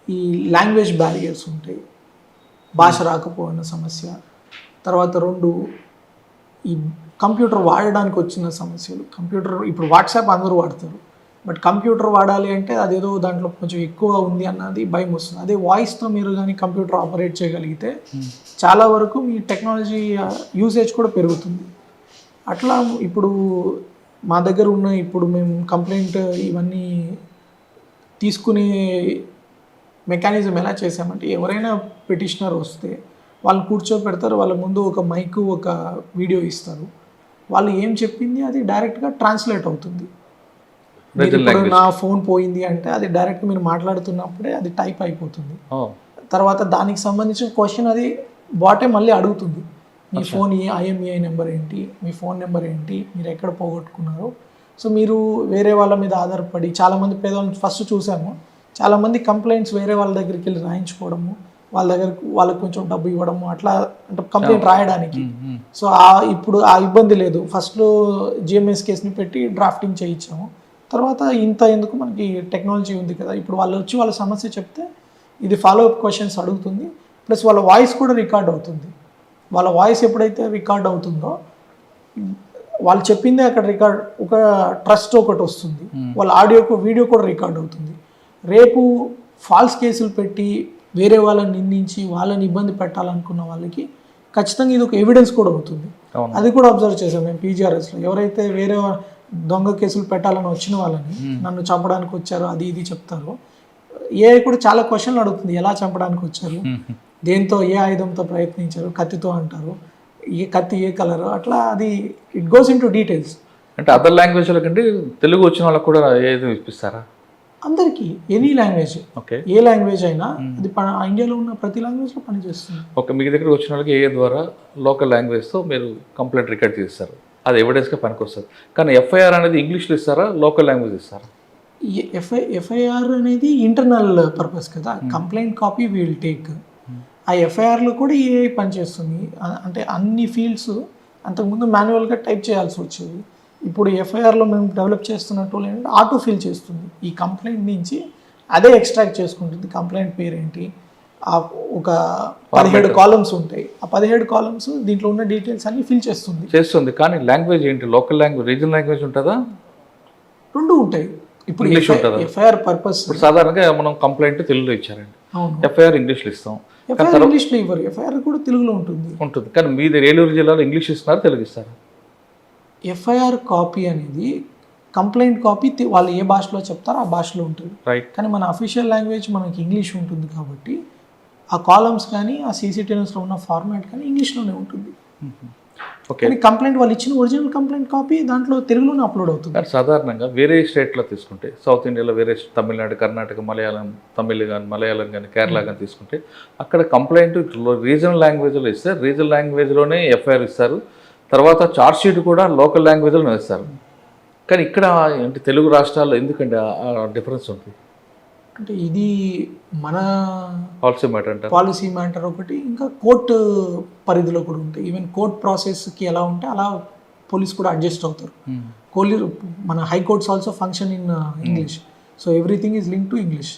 ఈ లాంగ్వేజ్ బ్యారియర్స్ ఉంటాయి, భాష రాకపోయిన సమస్య. తర్వాత 2 ఈ కంప్యూటర్ వాడడానికి వచ్చిన సమస్యలు. కంప్యూటర్ ఇప్పుడు వాట్సాప్ అందరూ వాడతారు, బట్ కంప్యూటర్ వాడాలి అంటే అదేదో దాంట్లో కొంచెం ఎక్కువ ఉంది అన్నది భయం వస్తుంది. అదే వాయిస్తో మీరు కానీ కంప్యూటర్ ఆపరేట్ చేయగలిగితే చాలా వరకు మీ టెక్నాలజీ యూసేజ్ కూడా పెరుగుతుంది. అట్లా ఇప్పుడు మా దగ్గర ఉన్న ఇప్పుడు మేము కంప్లైంట్ ఇవన్నీ తీసుకునే మెకానిజం ఎలా చేసామంటే ఎవరైనా పిటిషనర్ వస్తే వాళ్ళు కూర్చోపెడతారు, వాళ్ళ ముందు ఒక మైకు ఒక వీడియో ఇస్తారు. వాళ్ళు ఏం చెప్పింది అది డైరెక్ట్గా ట్రాన్స్లేట్ అవుతుంది. ఇప్పుడు నా ఫోన్ పోయింది అంటే అది డైరెక్ట్గా మీరు మాట్లాడుతున్నప్పుడే అది టైప్ అయిపోతుంది. తర్వాత దానికి సంబంధించిన క్వశ్చన్ అది బాటే మళ్ళీ అడుగుతుంది. మీ ఫోన్ IMEI నెంబర్ ఏంటి, మీ ఫోన్ నెంబర్ ఏంటి, మీరు ఎక్కడ పోగొట్టుకున్నారు. సో మీరు వేరే వాళ్ళ మీద ఆధారపడి, చాలామంది పేదవాళ్ళని ఫస్ట్ చూసాము, చాలామంది కంప్లైంట్స్ వేరే వాళ్ళ దగ్గరికి వెళ్ళి రాయించుకోవడము, వాళ్ళకి కొంచెం డబ్బు ఇవ్వడము, అట్లా అంటే కంప్లైంట్ రాయడానికి. సో ఇప్పుడు ఆ ఇబ్బంది లేదు. ఫస్ట్లో GMS కేసుని పెట్టి డ్రాఫ్టింగ్ చేయించాము. తర్వాత ఇంత ఎందుకు, మనకి టెక్నాలజీ ఉంది కదా, ఇప్పుడు వాళ్ళు వచ్చి వాళ్ళ సమస్య చెప్తే ఇది ఫాలోఅప్ క్వశ్చన్స్ అడుగుతుంది, ప్లస్ వాళ్ళ వాయిస్ కూడా రికార్డ్ అవుతుంది. వాళ్ళ వాయిస్ ఎప్పుడైతే రికార్డ్ అవుతుందో వాళ్ళు చెప్పిందే అక్కడ రికార్డ్, ఒక ట్రస్ట్ ఒకటి వస్తుంది, వాళ్ళ వీడియో కూడా రికార్డ్ అవుతుంది. రేపు ఫాల్స్ కేసులు పెట్టి వేరే వాళ్ళని నిందించి వాళ్ళని ఇబ్బంది పెట్టాలనుకున్న వాళ్ళకి ఖచ్చితంగా ఇది ఒక ఎవిడెన్స్ కూడా అవుతుంది. అది కూడా అబ్జర్వ్ చేసాం మేము PGRSలో. ఎవరైతే వేరే దొంగ కేసులు పెట్టాలని వచ్చిన వాళ్ళని నన్ను చంపడానికి వచ్చారో అది ఇది చెప్తారో, కూడా చాలా క్వశ్చన్లు అడుగుతుంది. ఎలా చంపడానికి వచ్చారు, దేంతో, ఏ ఆయుధంతో ప్రయత్నించారు, కత్తితో అంటారు, కత్తి ఏ కలరు, అట్లా అది it goes in to details. అంటే అదర్ లాంగ్వేజ్ల కంటే తెలుగు వచ్చిన వాళ్ళకి కూడా ఏదో ఇప్పిస్తారా? అందరికీ, ఎనీ లాంగ్వేజ్, ఏ లాంగ్వేజ్ అయినా అది ఇండియాలో ఉన్న ప్రతి లాంగ్వేజ్లో పనిచేస్తుంది. ఓకే, మీ దగ్గర వచ్చిన వాళ్ళకి ఏ ద్వారా లోకల్ లాంగ్వేజ్తో మీరు కంప్లైంట్ రికార్డ్ చేస్తారు, అది ఎవిడెన్స్గా పనికొస్తుంది. కానీ FIR అనేది ఇంగ్లీష్లో ఇస్తారా, లోకల్ లాంగ్వేజ్ ఇస్తారా? FIR అనేది ఇంటర్నల్ పర్పస్ కదా, కంప్లైంట్ కాపీ విల్ టేక్. ఆ FIRలో కూడా AI పనిచేస్తుంది. అంటే అన్ని ఫీల్డ్స్ అంతకుముందు మాన్యువల్గా టైప్ చేయాల్సి వచ్చేది. ఇప్పుడు FIRలో మేము డెవలప్ చేస్తున్న టూల్ ఏంటంటే ఆటో ఫిల్ చేస్తుంది. ఈ కంప్లైంట్ నుంచి అదే ఎక్స్ట్రాక్ట్ చేసుకుంటుంది. కంప్లైంట్ పేరేంటి, ఒక 17 కాలమ్స్ ఉంటాయి, ఆ 17 కాలమ్స్ దీంట్లో ఉన్న డీటెయిల్స్ అన్ని ఫిల్ చేస్తుంది. కానీ లాంగ్వేజ్ ఏంటి, లోకల్ లాంగ్వేజ్, రీజనల్ లాంగ్వేజ్ ఉంటుందా? రెండు ఉంటాయి. ఇప్పుడు ఇంగ్లీష్ ఉంటుందా? FIR పర్పస్ సాధారణంగా మనం కంప్లైంట్ తెలుగులో ఇచ్చారండి, అవును. FIR ఇంగ్లీష్లో ఇస్తాం. ఇంగ్లీష్లో ఇవ్వరు, FIR కూడా తెలుగులో ఉంటుంది. కానీ మీది ఏలూరు జిల్లాలో ఇంగ్లీష్ ఇస్తున్నారు, తెలుగు ఇస్తారు. FIR కాపీ అనేది కంప్లైంట్ కాపీ వాళ్ళు ఏ భాషలో చెప్తారో ఆ భాషలో ఉంటుంది. రైట్. కానీ మన అఫీషియల్ లాంగ్వేజ్ మనకి ఇంగ్లీష్ ఉంటుంది కాబట్టి ఆ కాలమ్స్ కానీ ఆ CCTVsలో ఉన్న ఫార్మాట్ కానీ ఇంగ్లీష్లోనే ఉంటుంది. కానీ కంప్లైంట్ వాళ్ళు ఇచ్చిన ఒరిజినల్ కంప్లైంట్ కాపీ దాంట్లో తెలుగులోనే అప్లోడ్ అవుతుంది. కానీ సాధారణంగా వేరే స్టేట్లో తీసుకుంటే, సౌత్ ఇండియాలో వేరే తమిళనాడు, కర్ణాటక, మలయాళం, తమిళ్ కానీ, మలయాళం కానీ, కేరళ కానీ తీసుకుంటే అక్కడ కంప్లైంట్ రీజనల్ లాంగ్వేజ్లో ఇస్తే రీజనల్ లాంగ్వేజ్లోనే FIR ఇస్తారు. తర్వాత చార్జ్ షీట్ కూడా లోకల్ లాంగ్వేజ్లో వేస్తారు. కానీ ఇక్కడ అంటే తెలుగు రాష్ట్రాల్లో ఎందుకంటే ఆ డిఫరెన్స్ ఉంది? అంటే ఇది మన పాలసీ మ్యాటర్ ఒకటి, ఇంకా కోర్టు పరిధిలో కూడా ఉంటాయి. ఈవెన్ కోర్ట్ ప్రాసెస్కి ఎలా ఉంటే అలా పోలీస్ కూడా అడ్జస్ట్ అవుతారు. మన high courts also function in English, so everything is link to English.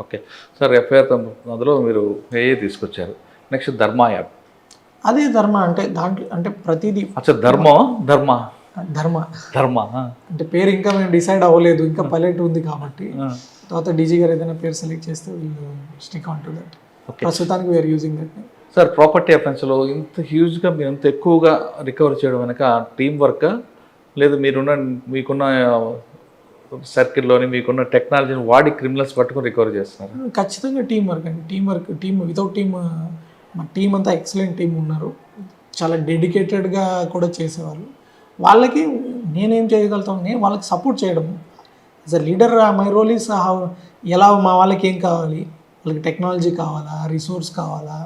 Okay sir, FIR అందులో మీరు AI తీసుకొచ్చారు. నెక్స్ట్ ధర్మా యాప్. అదే ధర్మ అంటే దాంట్లో అంటే ప్రతిదీ ధర్మ అంటే పేరు ఇంకా మేము డిసైడ్ అవ్వలేదు, ఇంకా పైలట్ ఉంది కాబట్టి తర్వాత DG గారు ఏదైనా పేరు సెలెక్ట్ చేస్తే వీళ్ళు స్టిక్ ఆన్ టు దట్. ప్రస్తుతానికి we're using that. Sir, property అఫెన్స్లో ఇంత హ్యూజ్గా మీరు ఇంత ఎక్కువగా రికవర్ చేయడం వెనక టీం వర్క్ లేదు మీకున్న సర్కిల్లోని మీకున్న టెక్నాలజీని వాడి క్రిమినల్స్ పట్టుకొని రికవర్ చేస్తున్నారు? ఖచ్చితంగా టీం వర్క్ అండి. టీం వితౌట్ టీమ్, మా టీం అంతా ఎక్సలెంట్ టీం ఉన్నారు, చాలా డెడికేటెడ్గా కూడా చేసేవాళ్ళు. వాళ్ళకి నేనేం చేయగలుగుతాను, నేను వాళ్ళకి సపోర్ట్ చేయడం. As a leader my role is ఎలా మా వాళ్ళకి ఏం కావాలి, వాళ్ళకి టెక్నాలజీ కావాలా, రిసోర్స్ కావాలా,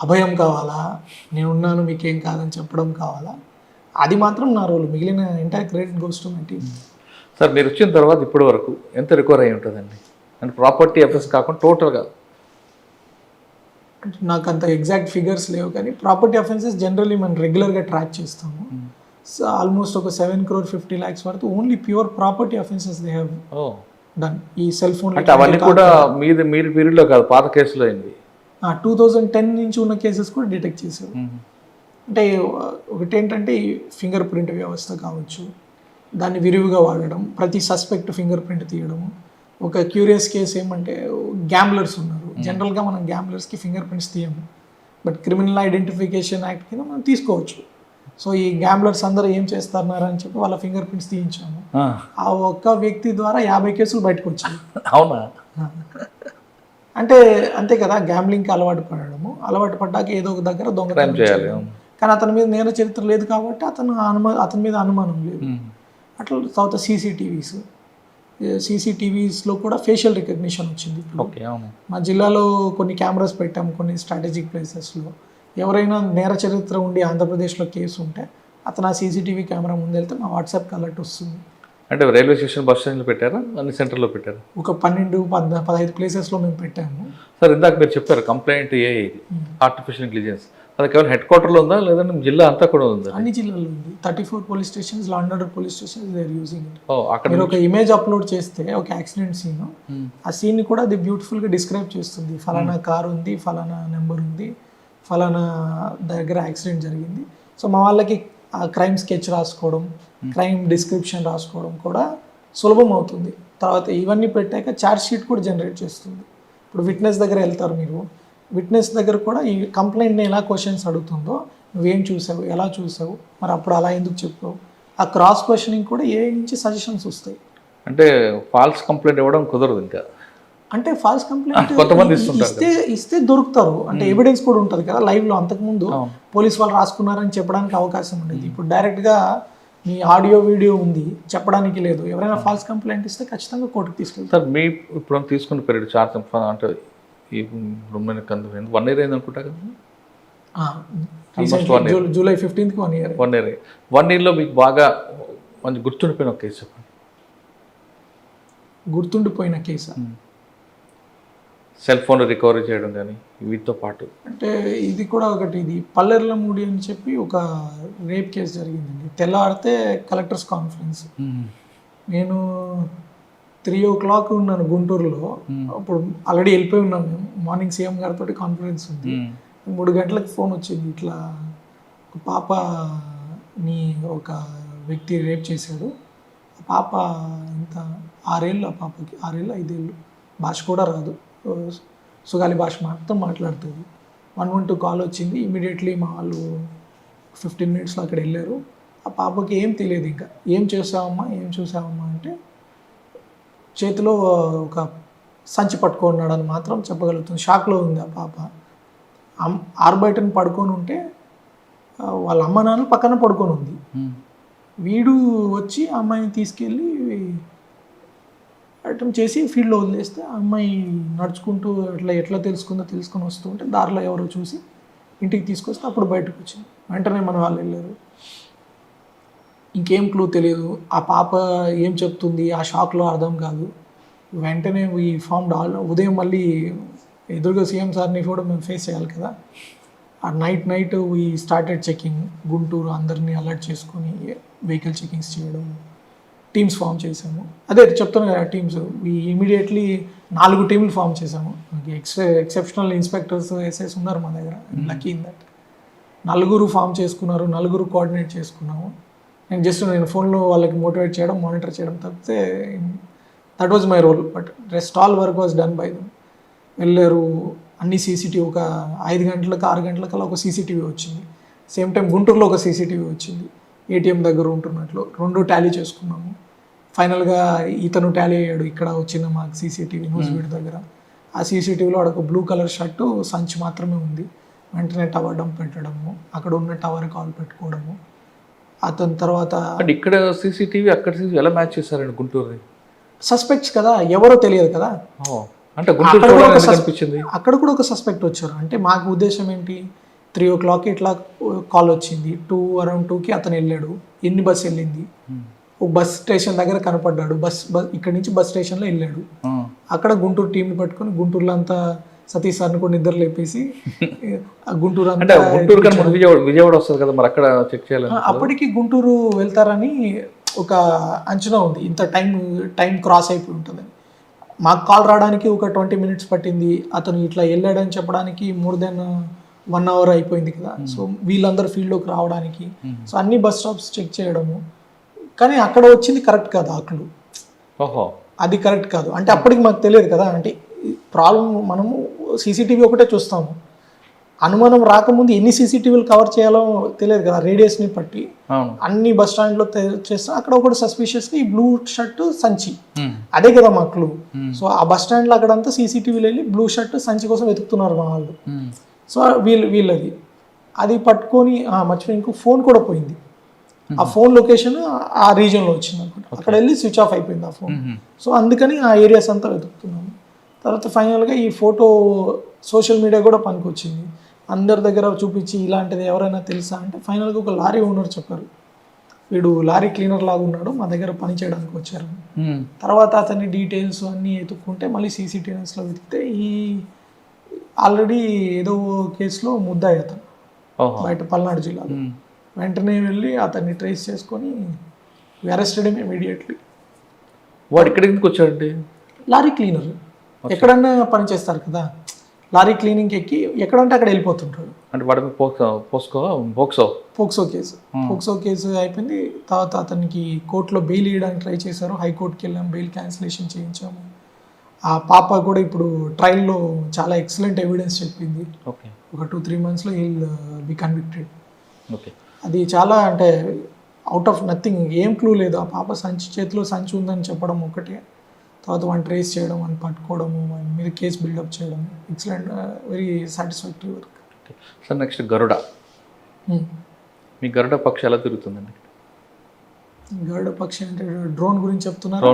అభయం కావాలా, నేనున్నాను మీకేం కాదని చెప్పడం కావాలా, అది మాత్రం నా రోల్. మిగిలిన entire credit goes to my team. Sir, మీరు వచ్చిన తర్వాత ఇప్పటి వరకు ఎంత రికవర్ అయి ఉంటుందండి? అంటే ప్రాపర్టీ అఫెన్స్ కాకుండా టోటల్గా? అంటే నాకు అంత ఎగ్జాక్ట్ ఫిగర్స్ లేవు, కానీ ప్రాపర్టీ అఫెన్సెస్ జనరల్లీ మనం రెగ్యులర్గా ట్రాక్ చేస్తాము. సో ఆల్మోస్ట్ ఒక 7,50,00,000 వరకు only pure property offences they have done. ఈ సెల్ ఫోన్ అంటే అవన్నీ కూడా మీరు పీరియడ్లో కాదు, పాత కేసులో అయింది. 2010 నుంచి ఉన్న కేసెస్ కూడా డిటెక్ట్ చేశారు. అంటే ఒకటి ఏంటంటే ఈ ఫింగర్ ప్రింట్ వ్యవస్థ కావచ్చు, దాన్ని విరివిగా వాడడం, ప్రతి సస్పెక్ట్ ఫింగర్ ప్రింట్ తీయడము. ఒక క్యూరియస్ కేసు ఏమంటే గ్యాంబ్లర్స్ ఉన్నారు. జనరల్గా మనం గ్యాంబ్లర్స్కి ఫింగర్ ప్రింట్స్ తీయము, బట్ క్రిమినల్ ఐడెంటిఫికేషన్ యాక్ట్ కింద మనం తీసుకోవచ్చు. సో ఈ గ్యాంబ్లర్స్ అందరూ ఏం చేస్తున్నారు అని చెప్పి వాళ్ళ ఫింగర్ ప్రింట్స్ తీయించాము. ఆ ఒక్క వ్యక్తి ద్వారా 50 కేసులు బయటకు వచ్చాయి. అవునా? అంటే అంతే కదా, గ్యాంబ్లింగ్కి అలవాటు పడ్డాక ఏదో ఒక దగ్గర దొంగతనం చేయాలి. కానీ అతని మీద నేర చరిత్ర లేదు కాబట్టి అతని మీద అనుమానం లేదు. అట్లా తర్వాత CCTVs, సీసీటీవీస్లో కూడా ఫేషియల్ రికగ్నిషన్ వచ్చింది ఇప్పుడు. ఓకే, అవును. మా జిల్లాలో కొన్ని కెమెరాస్ పెట్టాము కొన్ని స్ట్రాటజిక్ ప్లేసెస్లో. ఎవరైనా నేర చరిత్ర ఉండి ఆంధ్రప్రదేశ్లో కేసు ఉంటే అతను ఆ సీసీటీవీ కెమెరా ముందు వెళ్తే మా వాట్సాప్కి అలర్ట్ వస్తుంది. అంటే రైల్వే స్టేషన్, బస్ స్టాండ్లో పెట్టారా, అన్ని సెంటర్లో పెట్టారా? ఒక 12-15 ప్లేసెస్లో మేము పెట్టాము. సార్ ఇందాక మీరు చెప్పారు కంప్లైంట్ ఏఐ ఆర్టిఫిషియల్ ఇంటెలిజెన్స్, అది కేవలం హెడ్ క్వార్టర్లో ఉందా లేదంటే జిల్లా అంతా కూడా ఉందా? అన్ని జిల్లాల్లో ఉంది. 34 police stations, law and order police stations they are using it. అక్కడ మీరు ఒక ఇమేజ్ అప్లోడ్ చేస్తే ఒక యాక్సిడెంట్ సీన్, ఆ సీన్ని కూడా అది బ్యూటిఫుల్గా డిస్క్రైబ్ చేస్తుంది. ఫలానా కార్ ఉంది, ఫలానా నెంబర్ ఉంది, ఫలానా దగ్గర యాక్సిడెంట్ జరిగింది. సో మా వాళ్ళకి ఆ క్రైమ్ స్కెచ్ రాసుకోవడం, క్రైమ్ డిస్క్రిప్షన్ రాసుకోవడం కూడా సులభం అవుతుంది. తర్వాత ఇవన్నీ పెట్టాక ఛార్జ్ షీట్ కూడా జనరేట్ చేస్తుంది. ఇప్పుడు విట్నెస్ దగ్గర వెళ్తారు మీరు, విట్నెస్ దగ్గర కూడా ఈ కంప్లైంట్ని ఎలా క్వశ్చన్స్ అడుగుతుందో, నువ్వేం చూసావు, ఎలా చూసావు, మరి అప్పుడు అలా ఎందుకు చెప్పావు, ఆ క్రాస్ క్వశ్చనింగ్ కూడా ఏ నుంచి సజెషన్స్ వస్తాయి. అంటే ఫాల్స్ కంప్లైంట్ ఇవ్వడం కుదరదు ఇంకా. అంటే ఫాల్స్ కంప్లైంట్ కొంతమంది ఇస్తే దొరుకుతారు. అంటే ఎవిడెన్స్ కూడా ఉంటుంది కదా లైవ్లో. అంతకుముందు పోలీస్ వాళ్ళు రాసుకున్నారని చెప్పడానికి అవకాశం ఉండేది. ఇప్పుడు డైరెక్ట్గా మీ ఆడియో వీడియో ఉంది, చెప్పడానికి లేదు. ఎవరైనా ఫాల్స్ కంప్లైంట్ ఇస్తే ఖచ్చితంగా కోర్టుకు తీసుకెళ్తారు. సార్ మీ ఇప్పుడు తీసుకున్న పీరియడ్ చార్జ్ అంటే ఈ 1 year అయింది అనుకుంటా కదా? July 15th 1 year. 1 year. 1 yearలో మీకు బాగా మంచి గుర్తుండిపోయిన ఒక కేసు చెప్పండి. గుర్తుండిపోయిన కేసా? సెల్ ఫోన్ రికవరీ చేయడం కానీ వీటితో పాటు. అంటే ఇది కూడా ఒకటి, ఇది పల్లెర్లమూడి అని చెప్పి ఒక రేప్ కేసు జరిగిందండి. తెల్లారితే కలెక్టర్స్ కాన్ఫరెన్స్. నేను 3 o'clock ఉన్నాను గుంటూరులో. అప్పుడు ఆల్రెడీ వెళ్ళిపోయి ఉన్నాను మేము. మార్నింగ్ సీఎం గారితో కాన్ఫరెన్స్ ఉంది. 3 గంటలకు ఫోన్ వచ్చింది, ఇట్లా ఒక పాపని ఒక వ్యక్తి రేప్ చేశాడు. ఆ పాప ఇంత 6 ఏళ్ళు, ఆ పాపకి 6 ఏళ్ళు 5 ఏళ్ళు, భాష కూడా రాదు, సుగాలి భాష మొత్తం మాట్లాడుతుంది. 112 కాల్ వచ్చింది. ఇమీడియట్లీ మా వాళ్ళు 15 minutesలో అక్కడ వెళ్ళారు. ఆ పాపకి ఏం తెలియదు ఇంకా. ఏం చేసావమ్మా, ఏం చూసావమ్మా అంటే చేతిలో ఒక సంచి పట్టుకున్నాడు అని మాత్రం చెప్పగలుగుతుంది. షాక్లో ఉంది ఆ పాప. ఆరుబయటను పడుకొని ఉంటే వాళ్ళ అమ్మ నాన్న పక్కన పడుకొని ఉంది. వీడు వచ్చి ఆ అమ్మాయిని తీసుకెళ్ళి అటెంప్ట్ చేసి ఫీల్డ్లో వదిలేస్తే ఆ అమ్మాయి నడుచుకుంటూ ఎట్లా తెలుసుకొని వస్తుంటే దారిలో ఎవరో చూసి ఇంటికి తీసుకొస్తే అప్పుడు బయటకు వచ్చింది. వెంటనే మన వాళ్ళు వెళ్ళారు. ఇంకేం క్లూ తెలియదు. ఆ పాప ఏం చెప్తుంది ఆ షాక్లో అర్థం కాదు. వెంటనే ఈ ఫార్మ్డ్ ఉదయం మళ్ళీ ఎదురుగా సీఎం సార్ని కూడా మేము ఫేస్ చేయాలి కదా. ఆ night we started checking. Guntur అందరినీ అలర్ట్ చేసుకొని వెహికల్ చెకింగ్స్ చేయడం, టీమ్స్ ఫామ్ చేసాము. అదే చెప్తాను కదా టీమ్స్. ఇమీడియట్లీ 4 టీంలు ఫామ్ చేసాము. ఎక్సెప్షనల్ ఇన్స్పెక్టర్స్ ఎస్ఐస్ ఉన్నారు మా దగ్గర. లక్కీ ఇన్ దట్ 4 ఫామ్ చేసుకున్నారు, 4 కోఆర్డినేట్ చేసుకున్నాము. నేను ఫోన్లో వాళ్ళకి మోటివేట్ చేయడం, మానిటర్ చేయడం తప్పితే that was my role. But rest all work was done by them. వెళ్ళారు, అన్ని సీసీటీవీ ఒక 5 గంటలకు 6 గంటలకల్లా ఒక సీసీటీవీ వచ్చింది. సేమ్ టైం గుంటూరులో ఒక సీసీటీవీ వచ్చింది, ఏటీఎం దగ్గర ఉంటున్నట్లు. 2 టాలీ చేసుకున్నాము. ఫైనల్గా ఇతను టాలీ అయ్యాడు. ఇక్కడ వచ్చిన మాకు సీసీటీవీ న్యూస్ దగ్గర. ఆ సీసీటీవీలో ఒక బ్లూ కలర్ షర్టు, సంచి మాత్రమే ఉంది. వెంటనే టవర్ డంప్ పెట్టడము, అక్కడ ఉన్న టవర్ కాల్ పెట్టుకోవడము. అతని తర్వాత ఇక్కడ సీసీటీవీ అక్కడ సీసీటీవీ ఎలా మ్యాచ్ చేశారండి గుంటూరు? సస్పెక్ట్స్ కదా, ఎవరో తెలియదు కదా. అంటే అక్కడ కూడా ఒక సస్పెక్ట్ వచ్చారు. అంటే మాకు ఉద్దేశం ఏంటి, 3 o'clock ఇట్లా కాల్ వచ్చింది, అరౌండ్ 2కి అతను వెళ్ళాడు. ఎన్ని బస్సు వెళ్ళింది, ఒక బస్ స్టేషన్ దగ్గర కనపడ్డాడు. ఇక్కడి నుంచి బస్ స్టేషన్లో వెళ్ళాడు. అక్కడ గుంటూరు టీంని పట్టుకొని గుంటూరులో అంతా సతీష్ సార్ని కూడా నిద్ర లేపేసి గుంటూరు అంతా విజయవాడ వస్తుంది కదా, మరి అక్కడ చెక్ చేయాలి. అప్పటికి గుంటూరు వెళ్తారని ఒక అంచనా ఉంది. ఇంత టైం క్రాస్ అయిపోయి ఉంటుందని. మాకు కాల్ రావడానికి ఒక 20 minutes పట్టింది. అతను ఇట్లా వెళ్ళాడని చెప్పడానికి more than 1 hour అయిపోయింది కదా. సో వీళ్ళందరూ ఫీల్డ్లోకి రావడానికి, సో అన్ని బస్ స్టాప్స్ చెక్ చేయడము. కానీ అక్కడ వచ్చింది కరెక్ట్ కాదు, ఆకులు అది కరెక్ట్ కాదు. అంటే అప్పటికి మాకు తెలియదు కదా. అంటే ప్రాబ్లం, మనము సీసీటీవీ ఒకటే చూస్తాము. అనుమానం రాకముందు ఎన్ని సీసీటీవీలు కవర్ చేయాలో తెలియదు కదా, రేడియస్ని బట్టి. అన్ని బస్ స్టాండ్లో చేస్తాం. అక్కడ ఒకటి సస్పిషియస్గా ఈ బ్లూ షర్ట్ సంచి, అదే కదా మా క్లూ. సో ఆ బస్ స్టాండ్లో అక్కడంతా సీసీటీవీలు వెళ్ళి బ్లూ షర్ట్ సంచి కోసం వెతుకుతున్నారు మా వాళ్ళు. సో వీళ్ళది అది పట్టుకొని మర్చిపోయి ఇంకో ఫోన్ కూడా పోయింది. ఆ ఫోన్ లొకేషన్ ఆ రీజియన్లో వచ్చింది అనుకుంటా. అక్కడ వెళ్ళి స్విచ్ ఆఫ్ అయిపోయింది ఆ ఫోన్. సో అందుకని ఆ ఏరియాస్ అంతా వెతుకుతున్నాము. తర్వాత ఫైనల్గా ఈ ఫోటో సోషల్ మీడియా కూడా పనికొచ్చింది. అందరి దగ్గర చూపించి ఇలాంటిది ఎవరైనా తెలుసా అంటే ఫైనల్గా ఒక లారీ ఓనర్ చెప్పారు, వీడు లారీ క్లీనర్ లాగా ఉన్నాడు, మా దగ్గర పని చేయడానికి వచ్చారు. తర్వాత అతని డీటెయిల్స్ అన్నీ ఎత్తుక్కుంటే మళ్ళీ సీసీటీవీస్లో వెతికితే ఈ ఆల్రెడీ ఏదో కేసులో ముద్దాయి అతను బయట పల్నాడు జిల్లాలో. వెంటనే వెళ్ళి అతన్ని ట్రేస్ చేసుకొని అరెస్టెడ్ ఇమీడియట్లీ. వాడు ఇక్కడికి ఎందుకు వచ్చాడండి? లారీ క్లీనర్ ఎక్కడన్నా పని చేస్తారు కదా, లారీ క్లీనింగ్కి ఎక్కి ఎక్కడంటే అక్కడ వెళ్ళిపోతుంటాడు. అంటే వాడి పోక్సో కేసు అయిపోయింది. తర్వాత అతనికి కోర్టులో బెయిల్ ఇవ్వడానికి ట్రై చేశారు, హైకోర్టుకి వెళ్ళాం, బెయిల్ క్యాన్సిలేషన్ చేయించాము. ఆ పాప కూడా ఇప్పుడు ట్రయల్లో చాలా ఎక్సలెంట్ ఎవిడెన్స్ చెప్పింది. ఒక 2-3 monthsలో హీల్ బి కన్విక్టెడ్. అది చాలా అంటే అవుట్ ఆఫ్ నథింగ్, ఏం క్లూ లేదు. ఆ పాప చేతిలో సంచి ఉందని చెప్పడం ఒకటే, తర్వాత వాడిని ట్రేస్ చేయడం, వాడిని పట్టుకోవడము, వాడి మీద కేసు బిల్డప్ చేయడం, excellent, very satisfactory work. Sir next Garuda. మీ గరుడ పక్షి ఎలా తిరుగుతుందండి? గరుడ పక్షి అంటే డ్రోన్ గురించి చెప్తున్నారు.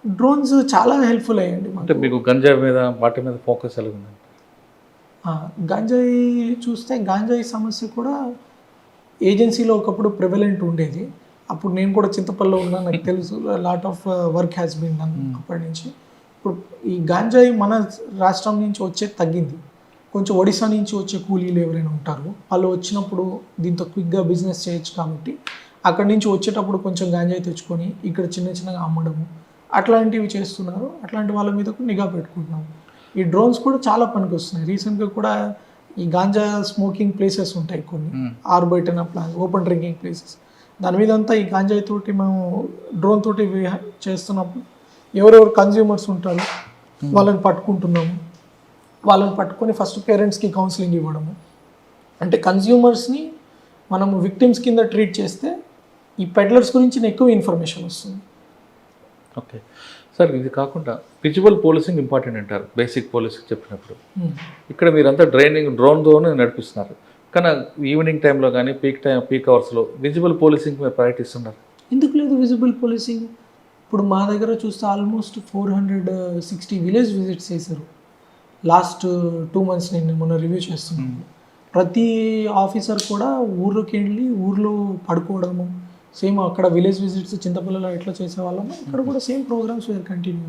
డ్రోన్స్ చాలా హెల్ప్ఫుల్ అయ్యండి. అంటే మీకు గంజాయి మీద వాటి మీద ఫోకస్ ఎలా ఉందండి? గాంజాయి చూస్తే గాంజాయి సమస్య కూడా ఏజెన్సీలో ఒకప్పుడు ప్రివలెంట్ ఉండేది. అప్పుడు నేను కూడా చింతపల్లిలో ఉన్నా, నాకు తెలుసు. Lot of work has been done అప్పటి నుంచి. ఇప్పుడు ఈ గాంజాయి మన రాష్ట్రం నుంచి వచ్చేది తగ్గింది. కొంచెం ఒడిశా నుంచి వచ్చే కూలీలు ఎవరైనా ఉంటారు, వాళ్ళు వచ్చినప్పుడు దీంతో క్విక్గా బిజినెస్ చేయొచ్చు కాబట్టి అక్కడి నుంచి వచ్చేటప్పుడు కొంచెం గాంజాయి తెచ్చుకొని ఇక్కడ చిన్నగా అమ్మడము అట్లాంటివి చేస్తున్నారు. అట్లాంటి వాళ్ళ మీద కూడా నిఘా పెట్టుకుంటున్నాము. ఈ డ్రోన్స్ కూడా చాలా పనికి వస్తున్నాయి. రీసెంట్గా కూడా ఈ గాంజా స్మోకింగ్ ప్లేసెస్ ఉంటాయి కొన్ని, ఆర్బైటన్ ప్లాన్స్, ఓపెన్ డ్రింకింగ్ ప్లేసెస్, దాని మీద అంతా ఈ గాంజాయి తోటి మేము డ్రోన్ తోటి చేస్తున్నప్పుడు ఎవరెవరు కన్జ్యూమర్స్ ఉంటారు వాళ్ళని పట్టుకుంటున్నాము. వాళ్ళని పట్టుకొని ఫస్ట్ పేరెంట్స్కి కౌన్సిలింగ్ ఇవ్వడము. అంటే కన్జ్యూమర్స్ని మనము విక్టిమ్స్ కింద ట్రీట్ చేస్తే ఈ పెడ్లర్స్ గురించి ఎక్కువ ఇన్ఫర్మేషన్ వస్తుంది. ఓకే సార్, ఇది కాకుండా విజువల్ పోలీసింగ్ ఇంపార్టెంట్ అంటారు బేసిక్ పోలీసింగ్ చెప్పినప్పుడు. ఇక్కడ మీరంతా డ్రోన్తోనే నడిపిస్తున్నారు, కానీ ఈవినింగ్ టైంలో కానీ పీక్ అవర్స్లో విజువల్ పోలీసింగ్ మీరు ప్రయత్నిస్తున్నారు. ఎందుకు లేదు విజిబుల్ పోలీసింగ్? ఇప్పుడు మా దగ్గర చూస్తే ఆల్మోస్ట్ 460 విలేజ్ విజిట్స్ చేశారు లాస్ట్ 2 months. నేను మొన్న రివ్యూ చేస్తున్నాను. ప్రతి ఆఫీసర్ కూడా ఊర్లోకి వెళ్ళి ఊర్లో పడుకోవడము, సేమ్ అక్కడ విలేజ్ విజిట్స్ చింతపల్లిలో ఎట్లా చేసేవాళ్ళము ఇక్కడ కూడా సేమ్ ప్రోగ్రామ్స్ కంటిన్యూ.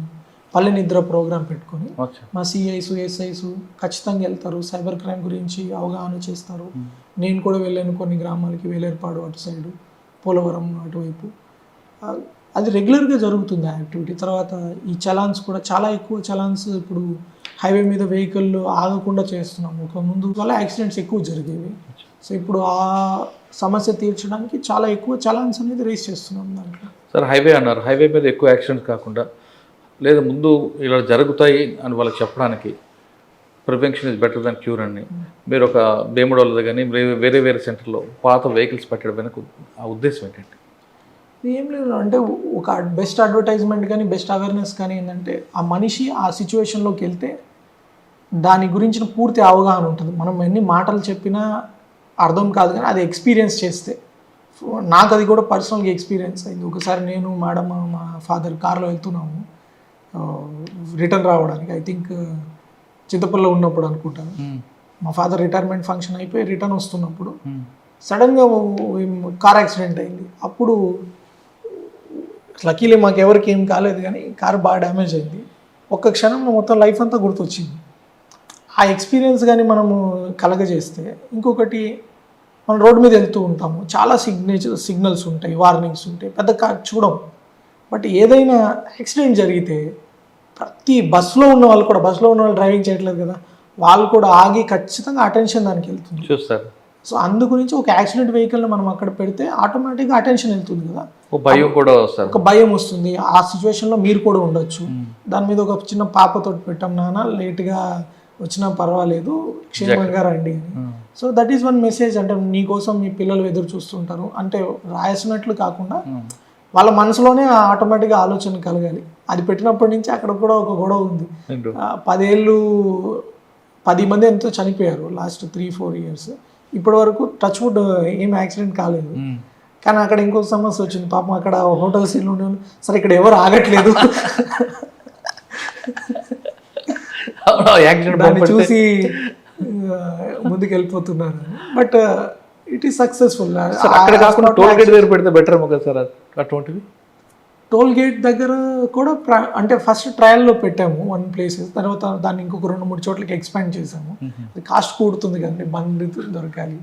పల్లె నిద్ర ప్రోగ్రామ్ పెట్టుకొని మా సిఐస్ ఎస్ఐస్ ఖచ్చితంగా వెళ్తారు, సైబర్ క్రైమ్ గురించి అవగాహన చేస్తారు. నేను కూడా వెళ్ళాను కొన్ని గ్రామాలకి, వేలేరుపాడు అటు సైడు, పోలవరం అటువైపు. అది రెగ్యులర్గా జరుగుతుంది ఆ యాక్టివిటీ. తర్వాత ఈ చలాన్స్ కూడా చాలా ఎక్కువ చలాన్స్ ఇప్పుడు హైవే మీద వెహికల్ ఆగకుండా చేస్తున్నాము. ఒక ముందు వల్ల యాక్సిడెంట్స్ ఎక్కువ జరిగేవి. సో ఇప్పుడు ఆ సమస్య తీర్చడానికి చాలా ఎక్కువ చలాన్స్ అనేది రేస్ చేస్తున్నాం దాంట్లో. సార్ హైవే అన్నారు, హైవే మీద ఎక్కువ యాక్సిడెంట్స్ కాకుండా లేదా ముందు ఇలా జరుగుతాయి అని వాళ్ళకి చెప్పడానికి prevention is better than cure అని మీరు ఒక బేముడోళ్ళది కానీ వేరే వేరే సెంటర్లో పాత వెహికల్స్ పెట్టడం వెనక ఆ ఉద్దేశం ఏంటంటే? ఏం లేదు, అంటే ఒక బెస్ట్ అడ్వర్టైజ్మెంట్ కానీ బెస్ట్ అవేర్నెస్ కానీ ఏంటంటే ఆ మనిషి ఆ సిచ్యువేషన్లోకి వెళ్తే దాని గురించిన పూర్తి అవగాహన ఉంటుంది. మనం ఎన్ని మాటలు చెప్పినా అర్థం కాదు, కానీ అది ఎక్స్పీరియన్స్ చేస్తే. నాకు అది కూడా పర్సనల్గా ఎక్స్పీరియన్స్ అయింది. ఒకసారి నేను మేడం మా ఫాదర్ కార్లో వెళ్తున్నాము రిటర్న్ రావడానికి, ఐ థింక్ చింతపల్లిలో ఉన్నప్పుడు అనుకుంటాను. మా ఫాదర్ రిటైర్మెంట్ ఫంక్షన్ అయిపోయి రిటర్న్ వస్తున్నప్పుడు సడన్గా కార్ యాక్సిడెంట్ అయింది. అప్పుడు లక్కీలీ మాకు ఎవరికి ఏం కాలేదు, కానీ కార్ బాగా డ్యామేజ్ అయింది. ఒక్క క్షణంలో మొత్తం లైఫ్ అంతా గుర్తొచ్చింది. ఆ ఎక్స్పీరియన్స్ కానీ మనము కలగజేస్తే, ఇంకొకటి మనం రోడ్డు మీద వెళ్తూ ఉంటాము, చాలా సిగ్నల్స్ ఉంటాయి, వార్నింగ్స్ ఉంటాయి, పెద్ద చూడం. బట్ ఏదైనా యాక్సిడెంట్ జరిగితే ప్రతి బస్సులో ఉన్న వాళ్ళు కూడా, బస్సులో ఉన్న వాళ్ళు డ్రైవింగ్ చేయట్లేదు కదా, వాళ్ళు కూడా ఆగి ఖచ్చితంగా అటెన్షన్ దానికి వెళ్తుంది చూస్తారు. సో అందు గురించి ఒక యాక్సిడెంట్ వెహికల్ని మనం అక్కడ పెడితే ఆటోమేటిక్గా అటెన్షన్ వెళ్తుంది కదా, భయం కూడా వస్తుంది, ఒక భయం వస్తుంది. ఆ సిచ్యువేషన్లో మీరు కూడా ఉండొచ్చు. దాని మీద ఒక చిన్న పాపతో పెట్టాం, నాన్న లేట్గా వచ్చినా పర్వాలేదు క్షేమంగా రండి అని. So that is one message. అంటే నీకోసం మీ పిల్లలు ఎదురు చూస్తుంటారు అంటే రాసినట్లు కాకుండా వాళ్ళ మనసులోనే ఆటోమేటిక్గా ఆలోచన కలగాలి. అది పెట్టినప్పటి నుంచి అక్కడ కూడా ఒక గొడవ ఉంది. 10 మంది ఎంతో చనిపోయారు లాస్ట్ 3-4 years. ఇప్పటి వరకు టచ్ వుడ్ ఏం యాక్సిడెంట్ కాలేదు. కానీ అక్కడ ఇంకో సమస్య వచ్చింది పాపం. అక్కడ హోటల్స్ ఉండే సరే ఇక్కడ ఎవరు ఆగట్లేదు దాన్ని చూసి ముందుకు వెళ్ళిపోతున్నారు. But it is successful. అక్కడ కాకుండా టోల్ గేట్ దగ్గర పెడితే బెటర్ ఏమో కదా సార్ అటువంటివి. టోల్ గేట్ దగ్గర కూడా అంటే ఫస్ట్ ట్రయల్లో పెట్టాము 1 ప్లేసెస్, తర్వాత దాన్ని ఇంకొక 2-3 చోట్లకి ఎక్స్పాండ్ చేసాము. అది కాస్ట్ కూడుతుంది కదండి, బండి దొరకాలి.